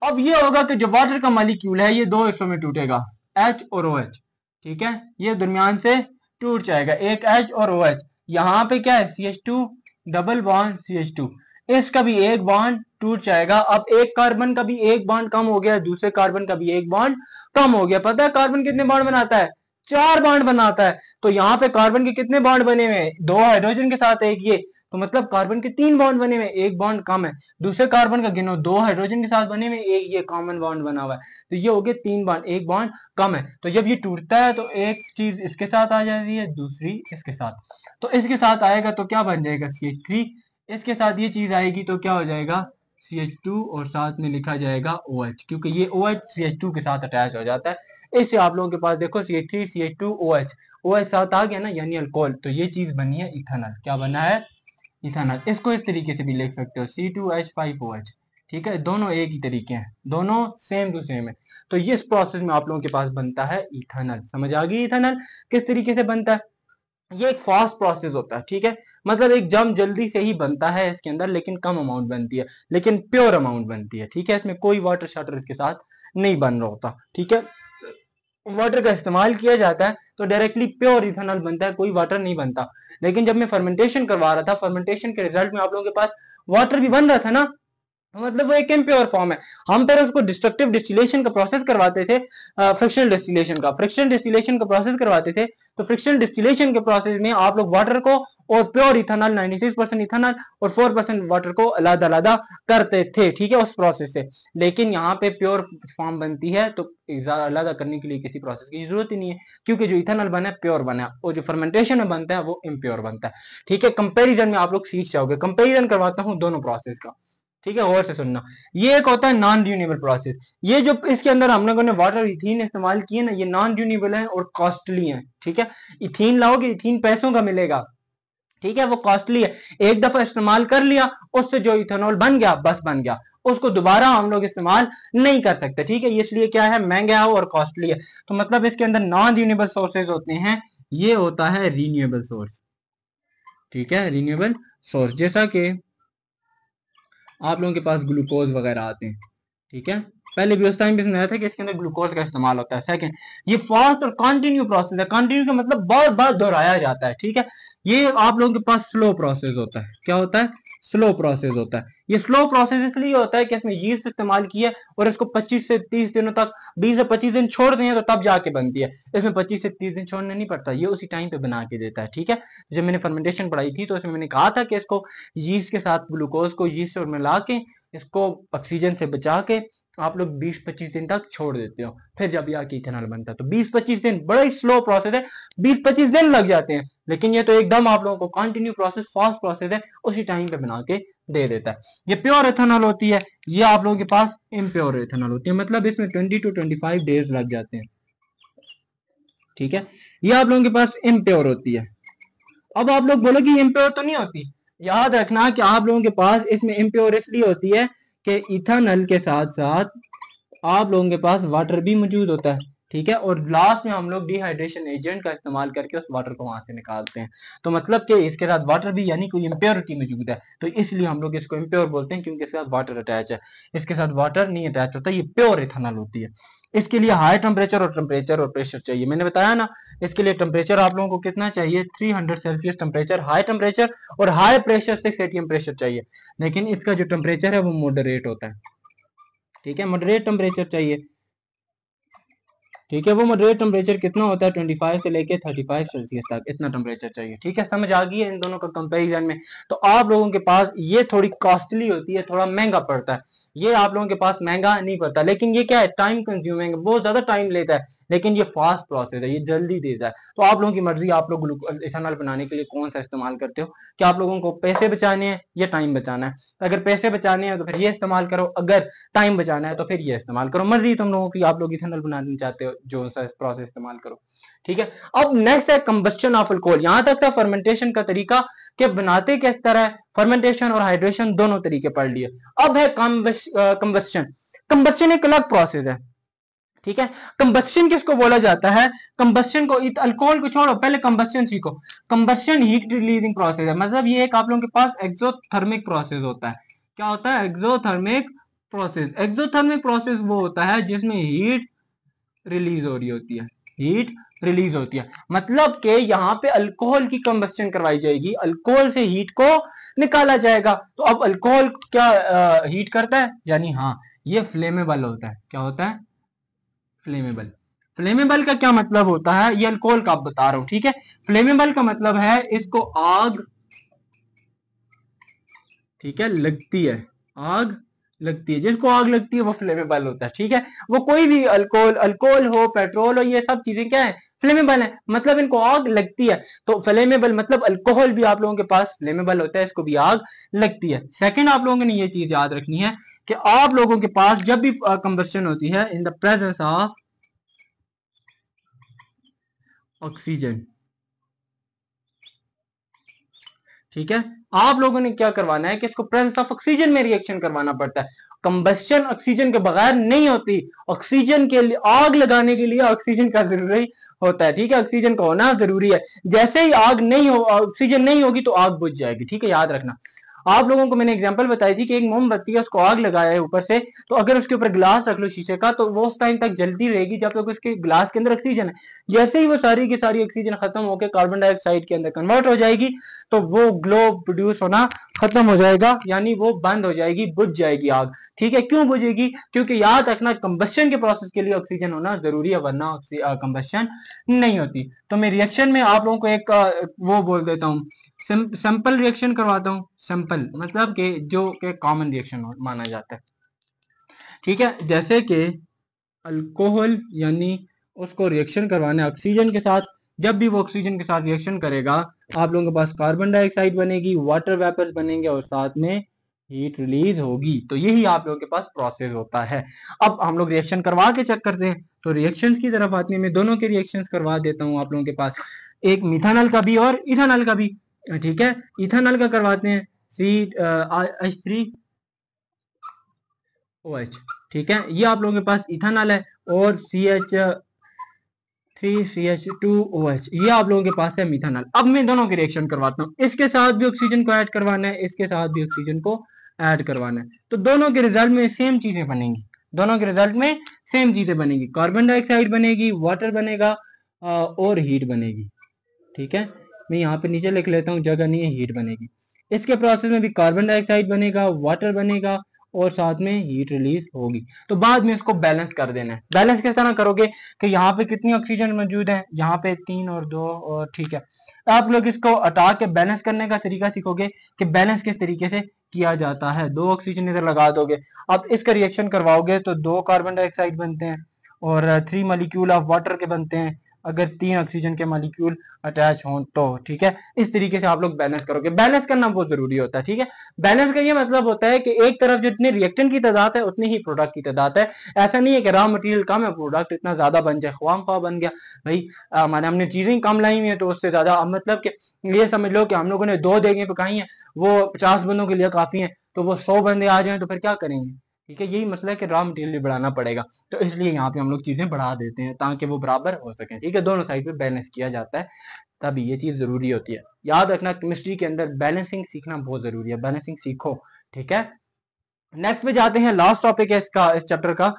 अब ये होगा कि जो वाटर का मॉलिक्यूल है ये दो हिस्सों में टूटेगा, H और OH, ठीक है, ये दरमियान से टूट जाएगा, एक H और OH। यहाँ पे क्या है, CH2 डबल बॉन्ड CH2, इसका भी एक बॉन्ड टूट जाएगा। अब एक कार्बन का भी एक बॉन्ड कम हो गया, दूसरे कार्बन का भी एक बॉन्ड कम हो गया। पता है कार्बन कितने बॉन्ड बनाता है, 4 बॉन्ड बनाता है। तो यहाँ पे कार्बन के कितने बॉन्ड बने हुए हैं, 2 हाइड्रोजन के साथ एक ये, तो मतलब कार्बन के 3 बॉन्ड बने हुए, एक बॉन्ड कम है। दूसरे कार्बन का गिनो, 2 हाइड्रोजन के साथ बने हुए, एक ये कॉमन बॉन्ड बना हुआ है, तो ये हो गए 3 बॉन्ड, एक बॉन्ड कम है। तो जब ये टूटता है तो एक चीज इसके साथ आ जाती है, दूसरी इसके साथ, तो इसके साथ आएगा तो क्या बन जाएगा, CH3, इसके साथ ये चीज आएगी तो क्या हो जाएगा, CH2 और साथ में लिखा जाएगा OH, क्योंकि ये OH CH2 के साथ अटैच हो जाता है। इससे आप लोगों के पास देखो CH3 CH2 OH, OH साथ आ गया ना, यानी अल्कोहल, तो ये चीज बनी है इथेनॉल। क्या बना है, इथेनॉल। इसको इस तरीके से भी लिख सकते हो, C2H5OH, ठीक है, दोनों एक ही तरीके हैं, दोनों सेम टू सेम है। तो ये इस प्रोसेस में आप लोगों के पास बनता है इथेनॉल। समझ आ गई इथेनॉल किस तरीके से बनता है, ये एक फास्ट प्रोसेस होता है, ठीक है, मतलब एक जम जल्दी से ही बनता है इसके अंदर, लेकिन कम अमाउंट बनती है, लेकिन प्योर अमाउंट बनती है, ठीक है, इसमें कोई वाटर शाटर इसके साथ नहीं बन रहा होता, ठीक है। वाटर का इस्तेमाल किया जाता है तो डायरेक्टली प्योर इथेनॉल बनता है, कोई वाटर नहीं बनता। लेकिन जब मैं फर्मेंटेशन करवा रहा था, फर्मेंटेशन के रिजल्ट में आप लोगों के पास वाटर भी बन रहा था ना, मतलब वो एक इम्प्योर फॉर्म है। हम पहले उसको डिस्ट्रक्टिव डिस्टिलेशन का प्रोसेस करवाते थे, फ्रिक्शनल डिस्टिलेशन का प्रोसेस करवाते थे। तो फ्रिक्शनल डिस्टिलेशन के प्रोसेस में आप लोग वाटर को और प्योर इथेनॉल 96% इथेनॉल और 4% वाटर को अलग अलग करते थे, ठीक है, उस प्रोसेस से। लेकिन यहाँ पे प्योर फॉर्म बनती है तो अलग करने के लिए किसी प्रोसेस की जरूरत ही नहीं है, क्योंकि जो इथेनॉल बना है प्योर बना है, और जो फर्मेंटेशन में बनता है वो इम्प्योर बनता है, ठीक है। कंपेरिजन में आप लोग सीख जाओगे, कंपेरिजन करवाता हूँ दोनों प्रोसेस का, ठीक है, गौर से सुनना। ये एक होता है नॉन रिन्यूएबल प्रोसेस, ये जो इसके अंदर हम लोगों ने वाटर इथीन इस्तेमाल किए ना, ये नॉन रिन्यूएबल है और कॉस्टली है, ठीक है। इथीन लाओगे, इथीन पैसों का मिलेगा, ठीक है, वो कॉस्टली है, एक दफा इस्तेमाल कर लिया, उससे जो इथेनॉल बन गया बस बन गया, उसको दोबारा हम लोग इस्तेमाल नहीं कर सकते। ठीक है, इसलिए क्या है, महंगा है और कॉस्टली है। तो मतलब इसके अंदर नॉन रिन्यूएबल सोर्सेज होते हैं, ये होता है रिन्यूएबल सोर्स। ठीक है, रिन्यूएबल सोर्स, जैसा कि आप लोगों के पास ग्लूकोज वगैरह आते हैं। ठीक है, पहले भी उस टाइम भी सुनाया था कि इसके अंदर ग्लूकोज का इस्तेमाल होता है। सेकंड, ये फास्ट और कंटिन्यू प्रोसेस है, कंटिन्यू का मतलब बार बार दोहराया जाता है। ठीक है, ये आप लोगों के पास स्लो प्रोसेस होता है। क्या होता है, स्लो प्रोसेस होता है। ये स्लो प्रोसेस इसलिए होता है कि इसमें यीस्ट इस्तेमाल की है और इसको 25 से 30 दिनों तक, 20 से 25 दिन छोड़ दें तो तब जाके बनती है। इसमें 25 से 30 दिन छोड़ना नहीं पड़ता, ये उसी टाइम पे बना के देता है। ठीक है, जब मैंने फर्मेंटेशन पढ़ाई थी तो इसमें मैंने कहा था कि इसको यीस्ट के साथ ग्लूकोज को यीस्ट और मिला के इसको ऑक्सीजन से बचा के आप लोग 20-25 दिन तक छोड़ देते हो, फिर जब आके इथेनॉल बनता है। तो 20-25 दिन बड़ा ही स्लो प्रोसेस है, 20-25 दिन लग जाते हैं, लेकिन ये तो एकदम आप लोगों को कंटिन्यू प्रोसेस, फास्ट प्रोसेस है, उसी टाइम पे बना के दे देता है। ये प्योर एथेनॉल होती है, ये आप लोगों के पास इम्प्योर एथेनॉल होती है, मतलब इसमें 20 to 25 डेज लग जाते हैं। ठीक है, ये आप लोगों के पास इम्प्योर होती है। अब आप लोग बोलो कि इम्प्योर तो नहीं होती, याद रखना कि आप लोगों के पास इसमें इम्प्योर इसलिए होती है कि इथेनॉल के साथ साथ आप लोगों के पास वाटर भी मौजूद होता है। ठीक है, और लास्ट में हम लोग डिहाइड्रेशन एजेंट का इस्तेमाल करके उस वाटर को वहां से निकालते हैं। तो मतलब कि इसके साथ वाटर भी यानी कोई इम्प्योरिटी मौजूद है, तो इसलिए हम लोग इसको इम्प्योर बोलते हैं, क्योंकि इसके साथ वाटर अटैच है। इसके साथ वाटर नहीं अटैच होता, ये प्योर इथेनॉल होती है। इसके लिए हाई टेम्परेचर और प्रेशर चाहिए। मैंने बताया ना, इसके लिए टेम्परेचर आप लोगों को कितना चाहिए, 300 सेल्सियस टेम्परेचर हाई टेम्परेचर, और हाई प्रेशर 6 atm प्रेशर चाहिए। लेकिन इसका जो टेम्परेचर है वो मॉडरेट होता है। ठीक है, मॉडरेट टेम्परेचर चाहिए। ठीक है, वो मॉडरेट टेम्परेचर कितना होता है, 25 से लेके 35 सेल्सियस तक, इतना टेम्परेचर चाहिए। ठीक है, समझ आ गई है इन दोनों का कंपैरिजन में। तो आप लोगों के पास ये थोड़ी कॉस्टली होती है, थोड़ा महंगा पड़ता है, ये आप लोगों के पास महंगा नहीं पड़ता, लेकिन ये क्या है, टाइम कंज्यूमिंग, बहुत ज्यादा टाइम लेता है, लेकिन ये फास्ट प्रोसेस है, ये जल्दी देता है। तो आप लोगों की मर्जी, आप लोग इथेनॉल बनाने के लिए कौन सा इस्तेमाल करते हो, कि आप लोगों को पैसे बचाने हैं या टाइम बचाना है। अगर पैसे बचाने हैं तो फिर ये इस्तेमाल करो, अगर टाइम बचाना है तो फिर ये इस्तेमाल करो, मर्जी तुम लोगों की, आप लोग इथेनॉल बनाना चाहते हो जो सा प्रोसेस इस्तेमाल करो। ठीक है, अब नेक्स्ट है कंबस्शन ऑफ अल्कोहल। यहां तक था फर्मेंटेशन का तरीका कि बनाते किस तरह, फर्मेंटेशन और हाइड्रेशन दोनों तरीके पढ़ लिए। अब है कंबस्शन। कंबस्शन एक अलग प्रोसेस है। ठीक है, कंबस्शन किसको बोला जाता है, कंबस्शन को, अल्कोहल को छोड़ो, पहले कंबस्शन सीखो। कंबस्शन हीट रिलीजिंग प्रोसेस है, मतलब ये एक आप लोगों के पास एक्सोथर्मिक प्रोसेस होता है। क्या होता है, एक्सोथर्मिक प्रोसेस। एक्सोथर्मिक प्रोसेस वो होता है जिसमें हीट रिलीज हो रही होती है, हीट रिलीज होती है, मतलब कि यहाँ पे अल्कोहल की कंबस्शन करवाई जाएगी, अल्कोहल से हीट को निकाला जाएगा। तो अब अल्कोहल क्या हीट करता है, यानी हाँ, ये फ्लेमेबल होता है। क्या होता है, फ्लेमेबल। फ्लेमेबल का क्या मतलब होता है, ये अल्कोहल का बता रहा हूं। ठीक है, फ्लेमेबल का मतलब है इसको आग, ठीक है, लगती है, आग लगती है, जिसको आग लगती है वो फ्लेमेबल होता है। ठीक है, वो कोई भी अल्कोहल, अल्कोहल हो, पेट्रोल हो, ये सब चीजें क्या है, फ्लेमेबल है, मतलब इनको आग लगती है। तो फ्लेमेबल मतलब अल्कोहल भी आप लोगों के पास फ्लेमेबल होता है, इसको भी आग लगती है। सेकंड, आप लोगों ने ये चीज याद रखनी है कि आप लोगों के पास जब भी कंबस्शन होती है in the presence of oxygen, ठीक है, आप लोगों ने क्या करवाना है कि इसको प्रेजेंस ऑफ ऑक्सीजन में रिएक्शन करवाना पड़ता है। कंबस्शन ऑक्सीजन के बगैर नहीं होती, ऑक्सीजन के लिए, आग लगाने के लिए ऑक्सीजन का जरूरी होता है। ठीक है, ऑक्सीजन का होना जरूरी है, जैसे ही आग नहीं हो, ऑक्सीजन नहीं होगी तो आग बुझ जाएगी। ठीक है, याद रखना। आप लोगों को मैंने एग्जांपल बताई थी कि एक मोमबत्ती है, उसको आग लगाया है ऊपर से, तो अगर उसके ऊपर ग्लास रख लो शीशे का, तो वो उस टाइम तक जलती रहेगी जब तक उसके ग्लास के अंदर ऑक्सीजन है। जैसे ही वो सारी की सारी ऑक्सीजन खत्म होकर कार्बन डाइऑक्साइड के अंदर कन्वर्ट हो जाएगी, तो वो ग्लो प्रोड्यूस होना खत्म हो जाएगा, यानी वो बंद हो जाएगी, बुझ जाएगी आग। ठीक है, क्यों बुझेगी, क्योंकि याद रखना कंबस्शन के प्रोसेस के लिए ऑक्सीजन होना जरूरी है, वरना कंबस्शन नहीं होती। तो मैं रिएक्शन में आप लोगों को एक वो बोल देता हूँ, सिंपल रिएक्शन करवाता हूँ। सिंपल मतलब कि जो के कॉमन रिएक्शन माना जाता है। ठीक है, जैसे कि अल्कोहल, यानी उसको रिएक्शन करवाना है ऑक्सीजन के साथ, जब भी वो ऑक्सीजन के साथ रिएक्शन करेगा, आप लोगों के पास कार्बन डाइऑक्साइड बनेगी, वाटर वेपर्स बनेंगे और साथ में हीट रिलीज होगी। तो यही आप लोगों के पास प्रोसेस होता है। अब हम लोग रिएक्शन करवा के चेक करते हैं, तो रिएक्शंस की तरफ आते हैं, मैं दोनों के रिएक्शंस करवा देता हूं आप लोगों के पास, एक मिथानल का भी और इथानल का भी। ठीक है। इथानॉल का करवाते हैं CH3OH, ठीक है। ये आप लोगों के पास इथानॉल है, और CH3CH2OH ये आप लोगों के पास है मिथानॉल। अब मैं दोनों की रिएक्शन करवाता हूँ, इसके साथ भी ऑक्सीजन को ऐड करवाना है, इसके साथ भी ऑक्सीजन को ऐड करवाना है, तो दोनों के रिजल्ट में सेम चीजें बनेंगी, दोनों के रिजल्ट में सेम चीजें बनेगी, कार्बन डाइऑक्साइड बनेगी, वाटर बनेगा, और हीट बनेगी, ठीक है। मैं यहाँ पे नीचे लिख लेता हूँ, जगह नहीं है, हीट बनेगी। इसके प्रोसेस में भी कार्बन डाइऑक्साइड बनेगा, वाटर बनेगा, और साथ में हीट रिलीज होगी। तो बाद में इसको बैलेंस कर देना है। बैलेंस किस तरह करोगे कि यहाँ पे कितनी ऑक्सीजन मौजूद है, यहाँ पे 3 और 2, और ठीक है। आप लोग इसको हटा के बैलेंस करने का तरीका सीखोगे कि बैलेंस किस तरीके से किया जाता है। 2 ऑक्सीजन इधर लगा दोगे, अब इसका रिएक्शन करवाओगे तो 2 कार्बन डाइऑक्साइड बनते हैं, और 3 मॉलिक्यूल ऑफ वाटर के बनते हैं, अगर 3 ऑक्सीजन के मॉलिक्यूल अटैच हों तो, ठीक है। इस तरीके से आप लोग बैलेंस करोगे। बैलेंस करना बहुत जरूरी होता है, ठीक है। बैलेंस का ये मतलब होता है कि एक तरफ जितने रिएक्टेंट की तादाद है उतनी ही प्रोडक्ट की तादाद है। ऐसा नहीं है कि रॉ मटेरियल कम है, प्रोडक्ट इतना ज्यादा बन जाए, ख्वाम ख्वाह बन गया भाई, माने हमने चीजें कम लाई हुई है तो उससे ज्यादा, मतलब कि ये समझ लो कि हम लोगों ने 2 देगें पकाई हैं, वो 50 बंदों के लिए काफी है, तो वो 100 बंदे आ जाए तो फिर क्या करेंगे, ठीक है। यही मसला है कि रॉ मटेरियल बढ़ाना पड़ेगा, तो इसलिए यहाँ पे हम लोग चीजें बढ़ा देते हैं ताकि वो बराबर हो सके, ठीक है। दोनों साइड पे बैलेंस किया जाता है, तभी ये चीज जरूरी होती है। याद रखना केमिस्ट्री के अंदर बैलेंसिंग सीखना बहुत जरूरी है, बैलेंसिंग सीखो, ठीक है। नेक्स्ट पे जाते हैं, लास्ट टॉपिक है इसका, इस चैप्टर का।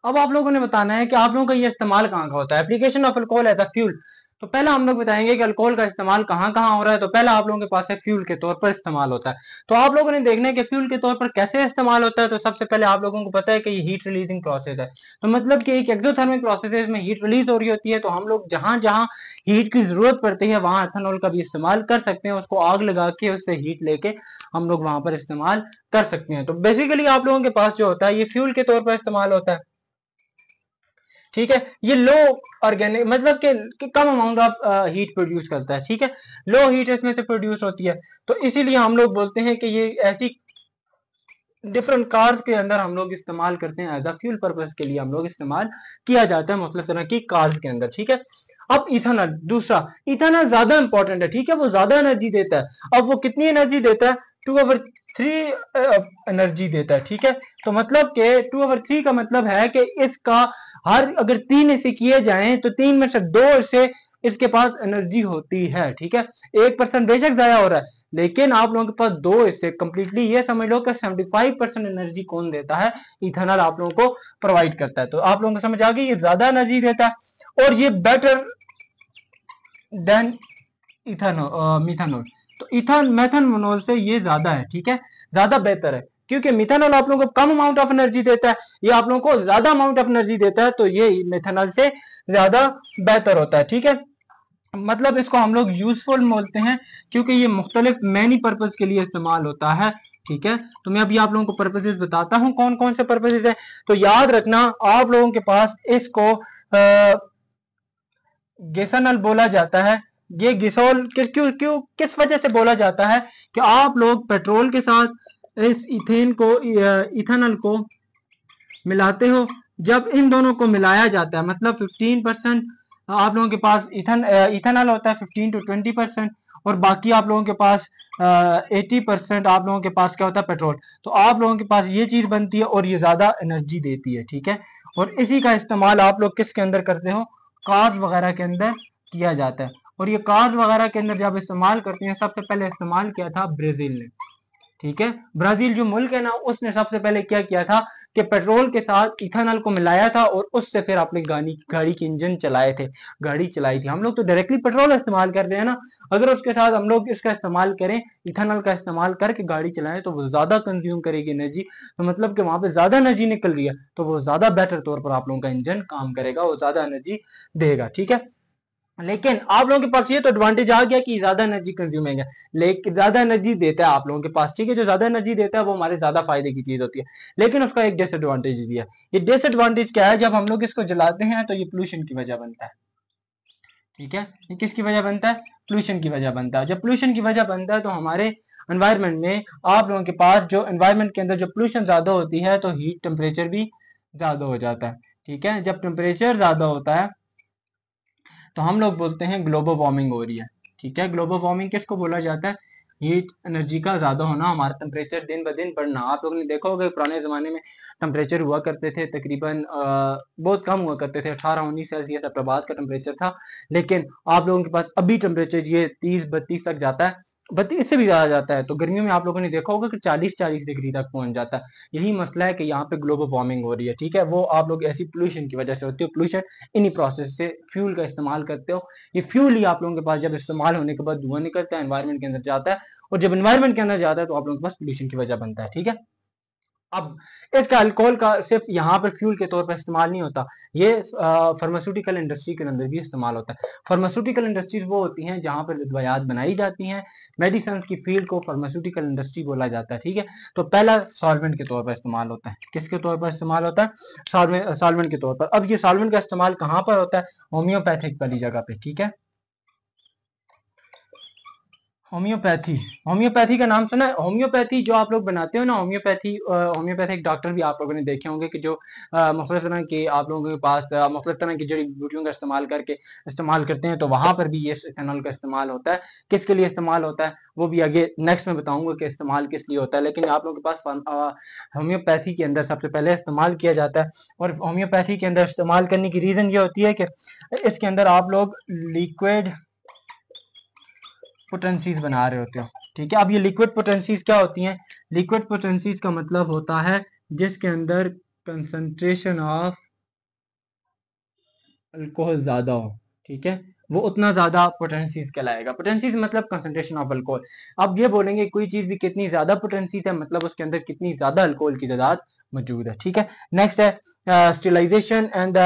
अब आप लोगों ने बताना है कि आप लोगों का ये इस्तेमाल कहाँ का होता है, application of alcohol as a fuel. तो पहला हम लोग बताएंगे कि अल्कोहल का इस्तेमाल कहाँ कहाँ हो रहा है। तो पहला आप लोगों के पास है फ्यूल के तौर पर इस्तेमाल होता है। तो आप लोगों ने देखना है कि फ्यूल के तौर पर कैसे इस्तेमाल होता है। तो सबसे पहले आप लोगों को पता है कि ये हीट रिलीजिंग प्रोसेस है, तो मतलब कि एक एक्सोथर्मिक प्रोसेस है, इसमें हीट रिलीज हो रही होती है। तो हम लोग जहां जहां हीट की जरूरत पड़ती है वहां एथेनॉल का भी इस्तेमाल कर सकते हैं, उसको आग लगा के उससे हीट लेके हम लोग वहां पर इस्तेमाल कर सकते हैं। तो बेसिकली आप लोगों के पास जो होता है ये फ्यूल के तौर पर इस्तेमाल होता है, ठीक है। ये लो ऑर्गेनिक मतलब कि कम अमाउंट ऑफ हीट प्रोड्यूस करता है, ठीक है। लो हीट इसमें से प्रोड्यूस होती है, तो इसीलिए हम लोग बोलते हैं कि ये ऐसी डिफरेंट कार्स के अंदर हम लोग इस्तेमाल करते हैं, एज अ फ्यूल पर्पज के लिए हम लोग इस्तेमाल किया जाता है मुख्तलिफ तरह की कार्स के अंदर, ठीक है। अब इथेनॉल, दूसरा इथेनॉल ज्यादा इंपॉर्टेंट है, ठीक है। वो ज्यादा एनर्जी देता है। अब वो कितनी एनर्जी देता है, 2/3 एनर्जी देता है, ठीक है। तो मतलब के 2/3 का मतलब है कि इसका हर अगर 3 हिस्से किए जाएं तो 3 में से 2 हिस्से इसके पास एनर्जी होती है, ठीक है। 1% बेशक जाया हो रहा है, लेकिन आप लोगों के पास 2 हिस्से कंप्लीटली, ये समझ लो कि 75% एनर्जी कौन देता है, इथेनॉल आप लोगों को प्रोवाइड करता है। तो आप लोगों को समझ आ गई, ये ज्यादा एनर्जी देता है और ये बेटर देन मिथानॉल। तो इथान मेथनॉल से ये ज्यादा है, ठीक है, ज्यादा बेहतर है, क्योंकि मिथानॉल आप लोगों को कम अमाउंट ऑफ एनर्जी देता है, ये आप लोगों को ज्यादा अमाउंट ऑफ एनर्जी देता है, तो ये मेथनॉल से ज्यादा बेहतर होता है, ठीक है। मतलब इसको हम लोग यूजफुल बोलते हैं, क्योंकि ये मुख्तलिफ मैनी पर्पज के लिए इस्तेमाल होता है, ठीक है। तो मैं अभी आप लोगों को पर्पजेस बताता हूँ कौन कौन से पर्पजेस है। तो याद रखना आप लोगों के पास इसको गैसोनल बोला जाता है। ये गिसोल क्यों क्यों किस वजह से बोला जाता है कि आप लोग पेट्रोल के साथ इस इथेन को इथेनॉल को मिलाते हो, जब इन दोनों को मिलाया जाता है मतलब 15% आप लोगों के पास इथेनॉल होता है, 15 to 20%, और बाकी आप लोगों के पास 80% आप लोगों के पास क्या होता है, पेट्रोल। तो आप लोगों के पास ये चीज बनती है और ये ज्यादा एनर्जी देती है, ठीक है। और इसी का इस्तेमाल आप लोग किसके अंदर करते हो, कार्स वगैरह के अंदर किया जाता है। और ये कार्स वगैरह के अंदर जब इस्तेमाल करते हैं, सबसे पहले इस्तेमाल किया था ब्राजील ने, ठीक है। ब्राजील जो मुल्क है ना, उसने सबसे पहले क्या किया था कि पेट्रोल के साथ इथेनॉल को मिलाया था और उससे फिर अपनी गाड़ी के इंजन चलाए थे, गाड़ी चलाई थी। हम लोग तो डायरेक्टली पेट्रोल इस्तेमाल करते हैं ना, अगर उसके साथ हम लोग इसका इस्तेमाल करें, इथेनॉल का इस्तेमाल करके गाड़ी चलाएं, तो वो ज्यादा कंज्यूम करेगी एनर्जी, तो मतलब कि वहां पे ज्यादा एनर्जी निकल रही है, तो वो ज्यादा बेटर तौर पर आप लोगों का इंजन काम करेगा, वो ज्यादा एनर्जी देगा, ठीक है। लेकिन आप लोगों के पास ये तो एडवांटेज आ गया कि ज्यादा एनर्जी कंज्यूमिंग है, लेकिन ज्यादा एनर्जी देता है आप लोगों के पास, ठीक है। जो ज्यादा एनर्जी देता है वो हमारे ज्यादा फायदे की चीज होती है, लेकिन उसका एक डिसएडवांटेज भी है। ये डिसएडवांटेज क्या है, जब हम लोग इसको जलाते हैं तो ये पोल्यूशन की वजह बनता है, ठीक है। ये किसकी वजह बनता है, पोल्यूशन की वजह बनता है। जब पोल्यूशन की वजह बनता है तो हमारे एनवायरमेंट में आप लोगों के पास जो एनवायरमेंट के अंदर जो पोल्यूशन ज्यादा होती है तो हीट टेम्परेचर भी ज्यादा हो जाता है, ठीक है। जब टेम्परेचर ज्यादा होता है तो हम लोग बोलते हैं ग्लोबल वार्मिंग हो रही है, ठीक है, ग्लोबल वार्मिंग किसको बोला जाता है? हीट एनर्जी का ज्यादा होना, हमारा टेम्परेचर दिन ब दिन बढ़ना। आप लोगों ने देखा होगा पुराने जमाने में टेम्परेचर हुआ करते थे तकरीबन बहुत कम हुआ करते थे, 18-19 सेल्सियस अप्रबाद का टेम्परेचर था। लेकिन आप लोगों के पास अभी टेम्परेचर ये 30-32 तक जाता है, 32 से भी ज्यादा जाता है। तो गर्मियों में आप लोगों ने देखा होगा कि 40-40 डिग्री तक पहुंच जाता है। यही मसला है कि यहाँ पे ग्लोबल वार्मिंग हो रही है। ठीक है, वो आप लोग ऐसी पोल्यूशन की वजह से होती है। पोल्यूशन इन्हीं प्रोसेस से फ्यूल का इस्तेमाल करते हो। ये फ्यूल ही आप लोगों के पास जब इस्तेमाल होने के बाद धुआं निकलता है, एनवायरमेंट के अंदर जाता है, और जब एनवायरमेंट के अंदर जाता है तो आप लोगों के पास पोल्यूशन की वजह बनता है। ठीक है, अब इसका अल्कोहल का सिर्फ यहाँ पर फ्यूल के तौर पर इस्तेमाल नहीं होता, ये फार्मास्यूटिकल इंडस्ट्री के अंदर भी इस्तेमाल होता है। फार्मास्यूटिकल इंडस्ट्रीज वो होती हैं जहां पर दवाइयात बनाई जाती हैं। मेडिसिन की फील्ड को फार्मास्यूटिकल इंडस्ट्री बोला जाता है। ठीक है, तो पहला सॉल्वेंट के तौर पर इस्तेमाल होता है। किसके तौर पर इस्तेमाल होता है? सॉल्वेंट के तौर पर। अब ये सॉल्वेंट का इस्तेमाल कहाँ पर होता है? होम्योपैथिक वाली जगह पे। ठीक है, होम्योपैथी, होम्योपैथी का नाम सुना है? होम्योपैथी जो आप लोग बनाते हो ना, होम्योपैथिक डॉक्टर भी आप लोगों ने देखे होंगे कि जो मुख्तलिफ तरह के आप लोगों के पास मुख्तलिफ तरह की जड़ी बूटियों का इस्तेमाल करके इस्तेमाल करते हैं, तो वहां पर भी ये इथेनॉल का इस्तेमाल होता है। किसके लिए इस्तेमाल होता है वो भी आगे नेक्स्ट में बताऊंगा कि इस्तेमाल किस लिए होता है। लेकिन आप लोगों के पास होम्योपैथी के अंदर सबसे पहले इस्तेमाल किया जाता है, और होम्योपैथी के अंदर इस्तेमाल करने की रीजन ये होती है कि इसके अंदर आप लोग लिक्विड पोटेंसीज बना रहे होते हो। ठीक है, अब ये लिक्विड पोटेंसीज क्या होती हैं? लिक्विड पोटेंसीज का मतलब होता है जिसके अंदर कंसंट्रेशन ऑफ अल्कोहल ज्यादा हो। ठीक है, वो उतना ज्यादा पोटेंसीज कहलाएगा। पोटेंसीज मतलब कंसंट्रेशन ऑफ अल्कोहल। अब ये बोलेंगे कोई चीज भी कितनी ज्यादा पोटेंसीज है, मतलब उसके अंदर कितनी ज्यादा अल्कोहल की तादाद मौजूद है। ठीक है, नेक्स्ट है स्टेरिलाइजेशन एंड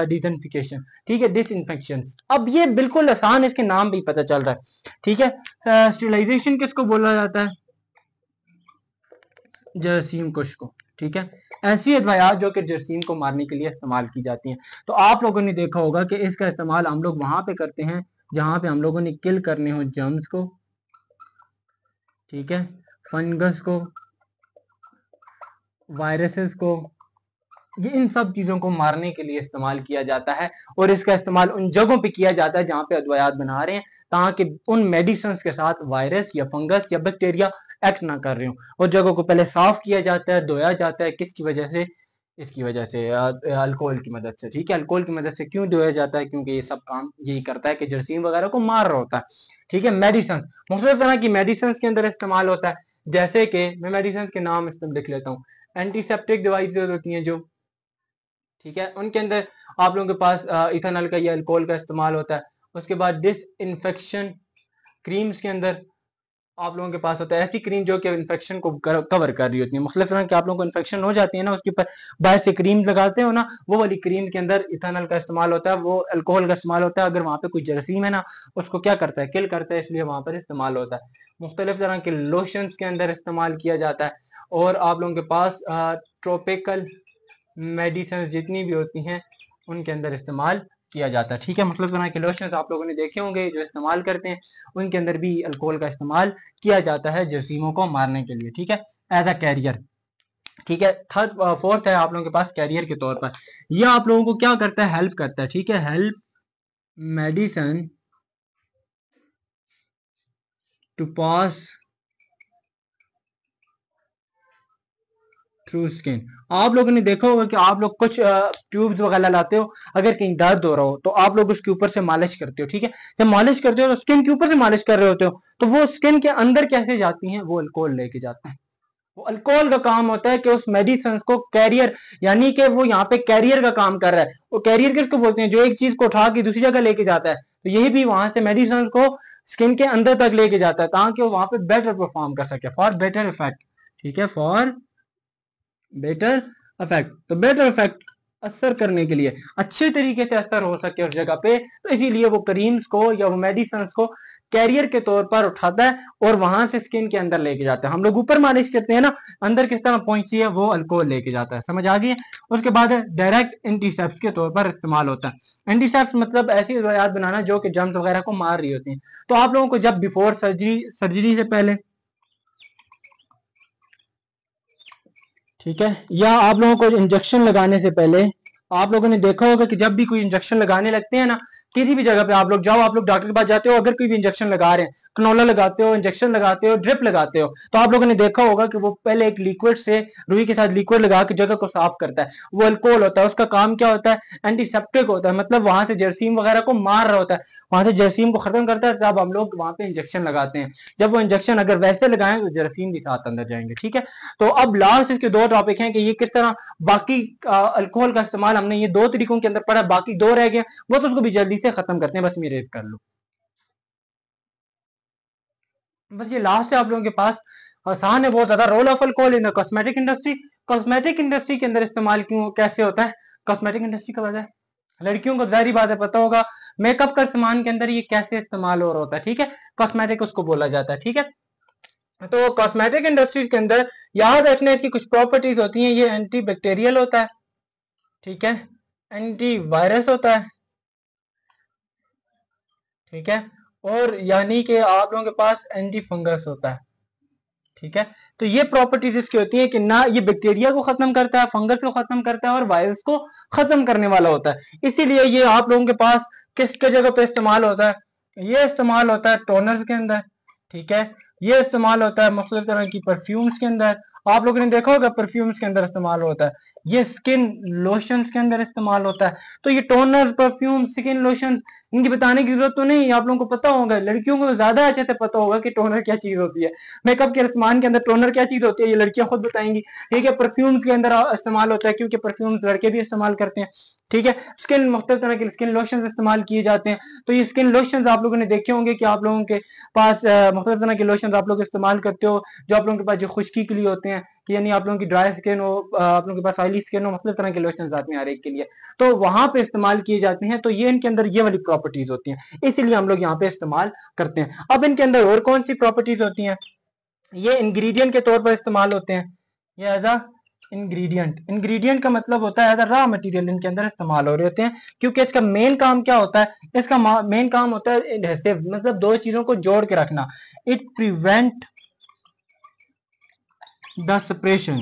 डिसइंफिकेशन। ठीक है, डिसइंफेक्शन। अब ये बिल्कुल आसान, इसके नाम भी पता चल रहा है। ठीक है, स्टेरिलाइजेशन किसको बोला जाता है? जरासीम कुश को। ठीक है, ऐसी अदवायात जो कि जरासीम को मारने के लिए इस्तेमाल की जाती हैं। तो आप लोगों ने देखा होगा कि इसका इस्तेमाल हम लोग वहां पे करते हैं जहां पे हम लोगों ने किल करने हो जर्म्स को। ठीक है, फंगस को, वायरसेस को, ये इन सब चीजों को मारने के लिए इस्तेमाल किया जाता है। और इसका इस्तेमाल उन जगहों पे किया जाता है जहां पे अदवायात बना रहे हैं, ताकि उन मेडिसिन के साथ वायरस या फंगस या बैक्टीरिया एक्ट ना कर रहे हो। और जगहों को पहले साफ किया जाता है, धोया जाता है। किसकी वजह से? इसकी वजह से, अल्कोहल की मदद से। ठीक है, अल्कोहल की मदद से क्यों धोया जाता है? क्योंकि ये सब काम यही करता है कि जरासीम वगैरह को मार रहा होता है। ठीक है, मेडिसिन मुख्तलिफ तरह की मेडिसिन के अंदर इस्तेमाल होता है। जैसे कि मैं मेडिसिन के नाम लिख लेता हूँ। एंटीसेप्टिक दवाई होती हैं जो, ठीक है, उनके अंदर आप लोगों के पास इथेनॉल का या अल्कोहल का इस्तेमाल होता है। उसके बाद डिसइंफेक्शन क्रीम्स के अंदर आप लोगों के पास होता है ऐसी क्रीम जो कि इन्फेक्शन को कवर कर रही होती है। मुख्तलिफ तरह के आप लोगों को इन्फेक्शन हो जाती है ना, उसके ऊपर बाहर से क्रीम लगाते हो ना, वो वाली क्रीम के अंदर इथेनॉल का इस्तेमाल होता है, वो अल्कोहल का इस्तेमाल होता है। अगर वहां पे कोई जरासीम है ना, उसको क्या करता है? किल करता है, इसलिए वहां पर इस्तेमाल होता है। मुख्तलिफ तरह के लोशंस के अंदर इस्तेमाल किया जाता है। और आप लोगों के पास ट्रॉपिकल मेडिसिन जितनी भी होती हैं उनके अंदर इस्तेमाल किया जाता है। ठीक है, मतलब तरह के लोशंस आप लोगों ने देखे होंगे जो इस्तेमाल करते हैं, उनके अंदर भी अल्कोहल का इस्तेमाल किया जाता है जरासीमों को मारने के लिए। ठीक है, एज अ कैरियर। ठीक है, फोर्थ है आप लोगों के पास कैरियर के तौर पर। यह आप लोगों को क्या करता है? हेल्प करता है। ठीक है, help medicine to pass through skin. आप लोगों ने देखा होगा कि आप लोग कुछ ट्यूब्स वगैरह लाते हो, अगर कहीं दर्द हो रहा हो तो आप लोग उसके ऊपर से मालिश करते हो। ठीक है, जब मालिश करते हो तो स्किन के ऊपर से मालिश कर रहे होते हो, तो वो स्किन के अंदर कैसे जाती हैं? वो अल्कोहल लेके जाते हैं। वो अल्कोहल का काम होता है कि उस मेडिसिन को कैरियर, यानी कि वो यहाँ पे कैरियर का काम कर रहा है। वो कैरियर किसको बोलते हैं? जो एक चीज को उठा के दूसरी जगह लेके जाता है। तो यही भी वहां से मेडिसिन को स्किन के अंदर तक लेके जाता है, ताकि वो वहां पे बेटर परफॉर्म कर सके, फॉर बेटर इफेक्ट। ठीक है, फॉर बेटर इफेक्ट। तो बेटर इफेक्ट असर करने के लिए, अच्छे तरीके से असर हो सके उस जगह पे, तो इसीलिए वो क्रीम्स को या वो मेडिसिन को कैरियर के तौर पर उठाता है और वहां से स्किन के अंदर लेके जाता है। हम लोग ऊपर मालिश करते हैं ना, अंदर किस तरह पहुंचती है? वो अल्कोहल लेके जाता है। समझ आ गई है? उसके बाद डायरेक्ट एंटीसेप्ट के तौर पर इस्तेमाल होता है। एंटीसेप्ट मतलब ऐसी दवाइयात बनाना जो कि जर्म्स वगैरह को मार रही होती हैं। तो आप लोगों को जब बिफोर सर्जरी से पहले, ठीक है, या आप लोगों को इंजेक्शन लगाने से पहले, आप लोगों ने देखा होगा कि जब भी कोई इंजेक्शन लगाने लगते हैं ना, किसी भी जगह पे आप लोग जाओ, आप लोग डॉक्टर के पास जाते हो, अगर कोई भी इंजेक्शन लगा रहे हैं, कनोला लगाते हो, इंजेक्शन लगाते हो, ड्रिप लगाते हो, तो आप लोगों ने देखा होगा कि वो पहले एक लिक्विड से, रुई के साथ लिक्विड लगा के जगह को साफ करता है। वो अल्कोहल होता है, उसका काम क्या होता है, एंटीसेप्टिक होता है, मतलब वहां से जरासीम वगैरह को मार रहा होता है, वहां से जरासीम को खत्म करता है। तब हम लोग वहां पे इंजेक्शन लगाते हैं। जब वो इंजेक्शन अगर वैसे लगाएं तो जरासीम भी साथ अंदर जाएंगे। ठीक है, तो अब लास्ट इसके दो टॉपिक हैं कि ये किस तरह, बाकी अल्कोहल का इस्तेमाल हमने ये दो तरीकों के अंदर पढ़ा, बाकी दो रह गए, वो तो उसको भी जल्दी से खत्म करते हैं, बस मेरे कर लो। बस ये लास्ट है आप लोगों के पास, आसान है बहुत ज्यादा। Role of alcohol in the cosmetic industry. Cosmetic industry के अंदर इस्तेमाल क्यों कैसे होता है, कॉस्मेटिक इंडस्ट्री का वजह, लड़कियों को जाहिर बात है पता होगा, मेकअप का सामान के अंदर ये कैसे इस्तेमाल हो रहा होता है। ठीक है, कॉस्मेटिक उसको बोला जाता है। ठीक है, तो कॉस्मेटिक इंडस्ट्रीज के अंदर याद रखना इसकी कुछ प्रॉपर्टीज होती हैं। ये एंटी बैक्टीरियल होता है, ठीक है, एंटी वायरस होता है, ठीक है, और यानी कि आप लोगों के पास एंटी फंगस होता है। ठीक है, तो ये प्रॉपर्टीज इसकी होती है कि ना ये बैक्टीरिया को खत्म करता है, फंगस को खत्म करता है, और वायरस को खत्म करने वाला होता है। इसीलिए ये आप लोगों के पास किसके जगह पे इस्तेमाल होता है, ये इस्तेमाल होता है टोनर्स के अंदर। ठीक है, ये इस्तेमाल होता है मुख्तलिफ तरह की परफ्यूम्स के अंदर, आप लोगों ने देखा होगा परफ्यूम्स के अंदर इस्तेमाल होता है। ये स्किन लोशंस के अंदर इस्तेमाल होता है। तो ये टोनर्स, परफ्यूम, स्किन लोशंस, इनकी बताने की जरूरत तो नहीं, आप लोगों को पता होगा, लड़कियों को ज्यादा अच्छे से पता होगा कि टोनर क्या चीज होती है, मेकअप के सामान के अंदर टोनर क्या चीज होती है, ये लड़कियां खुद बताएंगी। ठीक है, परफ्यूम्स के अंदर इस्तेमाल होता है, क्योंकि परफ्यूम्स लड़के भी इस्तेमाल करते हैं। ठीक है, स्किन, मुख्तलिफ तरह के स्किन लोशंस इस्तेमाल किए जाते हैं। तो ये स्किन लोशंस आप लोगों ने देखे होंगे कि आप लोगों के पास मुख्तलिफ तरह के लोशंस आप लोग इस्तेमाल करते हो, जो आप लोगों के पास जो खुश्की के लिए होते हैं, कि यानी आप लोगों की ड्राई स्किन हो, आप लोगों के पास ऑयली स्किन हो, मुख्तलिफ तरह के लोशंस आते हैं हर एक के लिए, तो वहां पे इस्तेमाल किए जाते हैं। तो ये इनके अंदर ये वाली प्रॉपर्टीज होती हैं, इसीलिए हम लोग यहाँ पे इस्तेमाल करते हैं। अब इनके अंदर और कौन सी प्रॉपर्टीज होती हैं, ये इंग्रेडिएंट के तौर पर इस्तेमाल होते हैं। ये एज अ इंग्रेडिएंट, इंग्रेडिएंट का मतलब होता है एज अ रॉ मटेरियल इनके अंदर इस्तेमाल हो रहे होते हैं, क्योंकि इसका मेन काम क्या होता है, इसका मेन काम होता है एडहेसिव, मतलब दो चीजों को जोड़ के रखना। इट प्रिवेंट द सेपरेशन,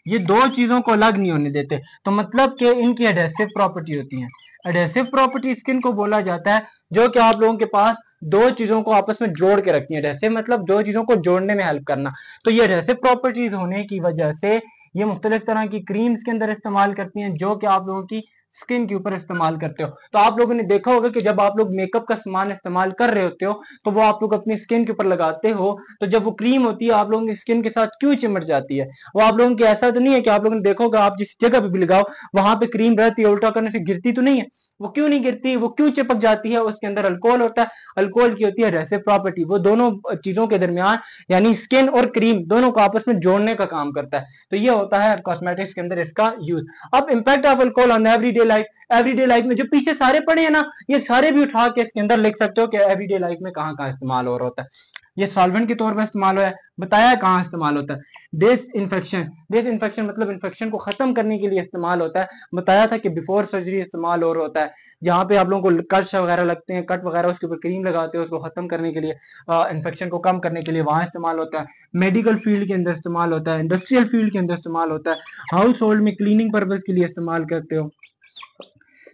ये दो चीजों को अलग नहीं होने देते। तो मतलब कि इनकी एडहेसिव प्रॉपर्टी होती है। एडहेसिव प्रॉपर्टी स्किन को बोला जाता है, जो कि आप लोगों के पास दो चीजों को आपस में जोड़ के रखती है। एडहेसिव मतलब दो चीजों को जोड़ने में हेल्प करना। तो ये एडहेसिव प्रॉपर्टीज होने की वजह से ये मुख्तलिफ तरह की क्रीम्स के अंदर इस्तेमाल करती हैं, जो कि आप लोगों की स्किन के ऊपर इस्तेमाल करते हो। तो आप लोगों ने देखा होगा कि जब आप लोग मेकअप का सामान इस्तेमाल कर रहे होते हो, तो वो आप लोग अपनी स्किन के ऊपर लगाते हो, तो जब वो क्रीम होती है आप लोगों की स्किन के साथ क्यों चिमट जाती है। वो आप लोगों की ऐसा तो नहीं है कि आप लोगों ने देखा होगा, आप जिस जगह पे भी लगाओ वहां पे क्रीम रहती है, उल्टा करने से गिरती तो नहीं है। वो क्यों नहीं गिरती, वो क्यों चिपक जाती है, उसके अंदर अल्कोहल होता है। अल्कोहल की होती है एडहेसिव प्रॉपर्टी, वो दोनों चीजों के दरमियान यानी स्किन और क्रीम दोनों को आपस में जोड़ने का काम करता है। तो ये होता है कॉस्मेटिक्स के अंदर इसका यूज। अब impact of alcohol on everyday life, everyday life में जो पीछे सारे पढ़े हैं ना, ये सारे भी उठा के इसके अंदर लिख सकते हो कि एवरीडे लाइफ में कहाँ कहाँ इस्तेमाल हो रहा होता है। ये सॉल्वेंट के तौर पर इस्तेमाल हुआ है, बताया कहाँ इस्तेमाल होता है। डिस इन्फेक्शन, डिस इन्फेक्शन मतलब इन्फेक्शन को खत्म करने के लिए इस्तेमाल होता है। बताया था कि बिफोर सर्जरी इस्तेमाल हो रहा होता है, जहाँ पे आप लोगों को कट वगैरह लगते हैं, कट वगैरह, उसके ऊपर क्रीम लगाते हो उसको खत्म करने के लिए, इन्फेक्शन को कम करने के लिए वहां इस्तेमाल होता है। मेडिकल फील्ड के अंदर इस्तेमाल होता है, इंडस्ट्रियल फील्ड के अंदर इस्तेमाल होता है, हाउस होल्ड में क्लीनिंग पर्पज के लिए इस्तेमाल करते हो।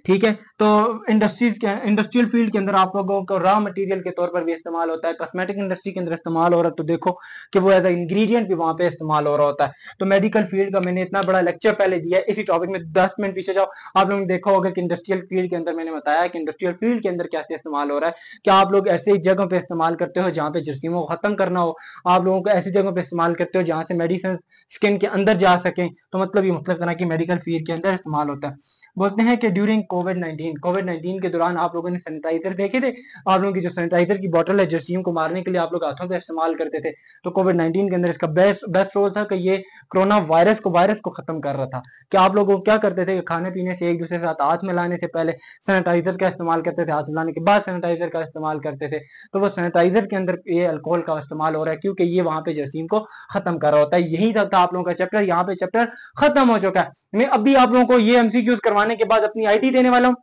ठीक है, तो इंडस्ट्रियल फील्ड के अंदर आप लोगों को रॉ मटेरियल के तौर पर भी इस्तेमाल होता है। कॉस्मेटिक इंडस्ट्री के अंदर इस्तेमाल हो रहा है, तो देखो कि वो एज ए इंग्रेडिएंट भी वहां पे इस्तेमाल हो रहा होता है। तो मेडिकल फील्ड का मैंने इतना बड़ा लेक्चर पहले दिया है, इसी टॉपिक में 10 मिनट पीछे जाओ, आप लोगों ने देखा होगा कि इंडस्ट्रियल फील्ड के अंदर मैंने बताया कि इंडस्ट्रियल फील्ड के अंदर कैसे इस्तेमाल हो रहा है। क्या आप लोग ऐसे जगहों पे इस्तेमाल करते हो जहाँ पे जरासीमों को खत्म करना हो, आप लोगों को ऐसी जगहों पे इस्तेमाल करते हो जहाँ से मेडिसिन स्किन के अंदर जा सके, तो मतलब ये मतलब तरह की मेडिकल फील्ड के अंदर इस्तेमाल होता है। बोलते हैं कि ड्यूरिंग कोविड 19 के दौरान आप लोगों ने सैनिटाइजर देखे थे, आप लोगों की जो सैनिटाइजर की बोतल है जरासीम को मारने के लिए आप लोग हाथों पे इस्तेमाल करते थे। तो कोविड 19 के अंदर इसका बेस्ट रोल था कि ये कोरोना वायरस को खत्म कर रहा था। कि आप लोग क्या करते थे, खाने पीने से एक दूसरे के साथ हाथ मिलाने से पहले सैनिटाइजर का इस्तेमाल करते थे, हाथ मिलाने के बाद सैनिटाइजर का इस्तेमाल करते थे। तो वो सैनिटाइजर के अंदर ये अल्कोहल का इस्तेमाल हो रहा है, क्योंकि ये वहां पे जरासीम को खत्म कर रहा होता है। यही था आप लोगों का चैप्टर, यहाँ पे चैप्टर खत्म हो चुका है। मैं अभी आप लोगों को ये एमसीक्यूज करवाने के बाद अपनी आईडी देने वाला हूँ।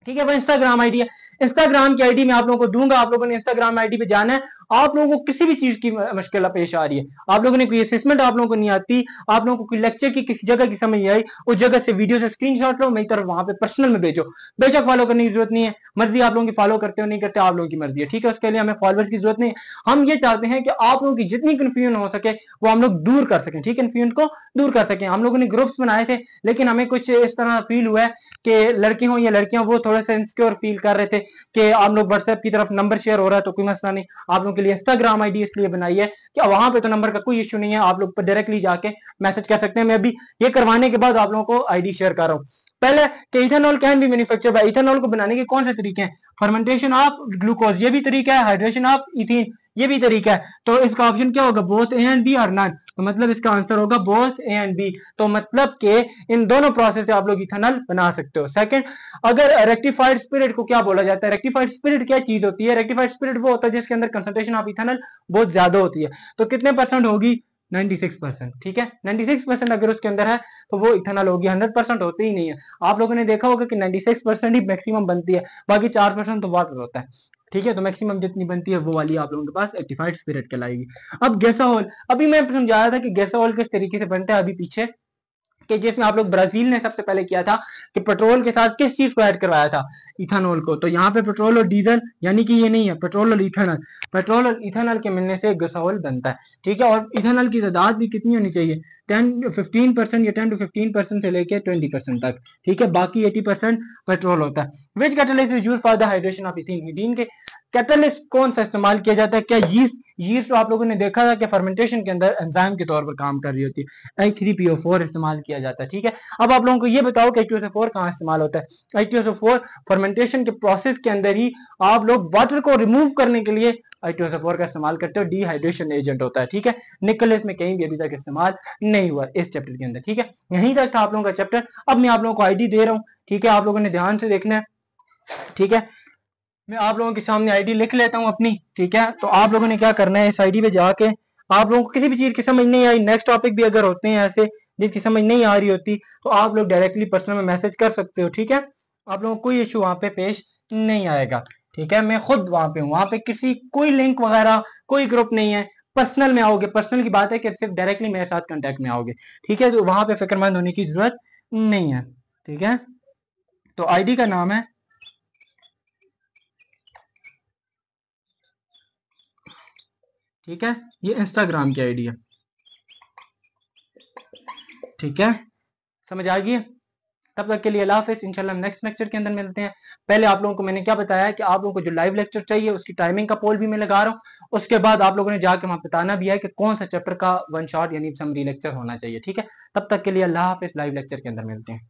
ठीक है, वो इंस्टाग्राम आईडी है, इंस्टाग्राम की आईडी में आप लोगों को दूंगा, आप लोगों ने इंस्टाग्राम आईडी पे जाना है आप लोगों को किसी भी चीज की मुश्किल पेश आ रही है, आप लोगों ने कोई असेसमेंट आप लोगों को नहीं आती, आप लोगों को कोई लेक्चर की किसी जगह की समझ नहीं आई, उस जगह से वीडियो से स्क्रीनशॉट लो, मेरी तरफ वहां पे पर्सनल में भेजो। बेशक फॉलो करने की जरूरत नहीं है, मर्जी आप लोगों की, फॉलो करते हो नहीं करते आप लोगों की मर्जी है, ठीक है, उसके लिए हमें फॉलोअर्स की जरूरत नहीं है। हम ये चाहते हैं कि आप लोगों की जितनी कंफ्यूजन हो सके वो हम लोग दूर कर सकें, ठीक है, कंफ्यूजन को दूर कर सकें। हम लोगों ने ग्रुप्स बनाए थे, लेकिन हमें कुछ इस तरह फील हुआ है कि लड़के हों या लड़कियां, वो थोड़े से इनसिक्योर फील कर रहे थे कि आप लोग व्हाट्सएप की तरफ नंबर शेयर हो रहा है तो कोई मसला नहीं, आप लोगों के लिए इंस्टाग्राम आईडी इसलिए बनाई है कि वहां पे तो नंबर का कोई इश्यू नहीं है, आप लोग डायरेक्टली जाके मैसेज कर सकते हैं। मैं अभी ये करवाने के बाद आप लोगों को आईडी शेयर कर रहा हूँ। पहले कि ethanol can be manufacture by, ethanol को बनाने के कौन से तरीके हैं, फर्मेंटेशन ऑफ ग्लूकोज ये भी तरीका है, हाइड्रेशन ऑफ इथीन ये भी तरीका है। तो इसका ऑप्शन क्या होगा, बोथ ए एंड बी और नन, तो मतलब इसका आंसर होगा बोथ ए एंड बी। तो मतलब के इन दोनों प्रोसेस से आप लोग इथेनॉल बना सकते हो। सेकंड, अगर रेक्टिफाइड स्पिरिट को क्या बोला जाता है, रेक्टिफाइड स्पिरिट क्या चीज होती है, रेक्टिफाइड स्पिरिट वो होता है जिसके अंदर कंसंट्रेशन ऑफ इथेनॉल बहुत ज्यादा होती है। तो कितने परसेंट होगी, 96%, ठीक है, 96% अगर उसके अंदर है तो वो इथेनॉल होगी, 100% होते ही नहीं है। आप लोगों ने देखा होगा कि 96% ही मैक्सिमम बनती है, बाकी 4% तो वाटर होता है, ठीक है, तो मैक्सिमम जितनी बनती है वो वाली आप लोगों के पास रेक्टिफाइड स्पिरिट कहलाएगी। अब गैसोहॉल, अभी मैं समझाया था कि गैसोहॉल किस तरीके से बनता है अभी पीछे, कि जिसमें आप लोग, ब्राजील ने सबसे पहले किया था कि पेट्रोल के साथ किस चीज को ऐड करवाया था, इथेनॉल को। तो यहाँ पे पेट्रोल और डीजल, यानी कि ये नहीं है पेट्रोल और इथेनॉल, पेट्रोल और इथेनॉल के मिलने से गैसोहॉल बनता है, ठीक है। और इथेनॉल की तादाद भी कितनी होनी चाहिए, 10-15% या 10 to 15% से लेके 20% तक, ठीक है, बाकी 80% पेट्रोल होता है। Which catalyst is used for the hydration of ethene, ethene के कैटलिस्ट कौन सा इस्तेमाल किया जाता है, क्या यीस्ट, यीस्ट तो आप लोगों ने देखा था कि फर्मेंटेशन के अंदर एंजाइम के तौर पर काम कर रही होती है, H3PO4 इस्तेमाल किया जाता है, ठीक है। अब आप लोगों को ये बताओ कि H2SO4 कहाँ इस्तेमाल होता है, H2SO4 फर्मेंटेशन के प्रोसेस के अंदर ही आप लोग वाटर को रिमूव करने के लिए H2SO4 का इस्तेमाल करते हो, डिहाइड्रेशन एजेंट होता है, ठीक है। निकल इसमें कहीं भी अभी तक इस्तेमाल नहीं हुआ इस चैप्टर के अंदर, ठीक है, यहीं तक था आप लोगों का चैप्टर। अब मैं आप लोगों को आईडी दे रहा हूँ, ठीक है, आप लोगों ने ध्यान से देखना है, ठीक है। मैं आप लोगों के सामने आईडी लिख लेता हूं अपनी, ठीक है। तो आप लोगों ने क्या करना है, इस आईडी पे जाके, आप लोगों को किसी भी चीज की समझ नहीं आई, नेक्स्ट टॉपिक भी अगर होते हैं ऐसे जिसकी समझ नहीं आ रही होती, तो आप लोग डायरेक्टली पर्सनल में मैसेज कर सकते हो, ठीक है। आप लोगों को कोई इशू वहां पे पेश नहीं आएगा, ठीक है। मैं खुद वहां पे हूँ, वहां पे किसी कोई लिंक वगैरह कोई ग्रुप नहीं है, पर्सनल में आओगे, पर्सनल की बात है कि सिर्फ डायरेक्टली मेरे साथ कांटेक्ट में आओगे, ठीक है। तो वहां पे फिक्रमंद होने की जरूरत नहीं है, ठीक है। तो आईडी का नाम है, ठीक है, ये इंस्टाग्राम की आईडी है, ठीक है, समझ आ गई। तब तक के लिए अल्लाह हाफिज़, इंशाल्लाह नेक्स्ट लेक्चर के अंदर मिलते हैं। पहले आप लोगों को मैंने क्या बताया कि आप लोगों को जो लाइव लेक्चर चाहिए उसकी टाइमिंग का पोल भी मैं लगा रहा हूँ, उसके बाद आप लोगों ने जाके वहां बताना भी है कि कौन सा चैप्टर का वन शॉट यानी समरी लेक्चर होना चाहिए, ठीक है। तब तक के लिए अल्लाह हाफिज़, लाइव लेक्चर के अंदर मिलते हैं।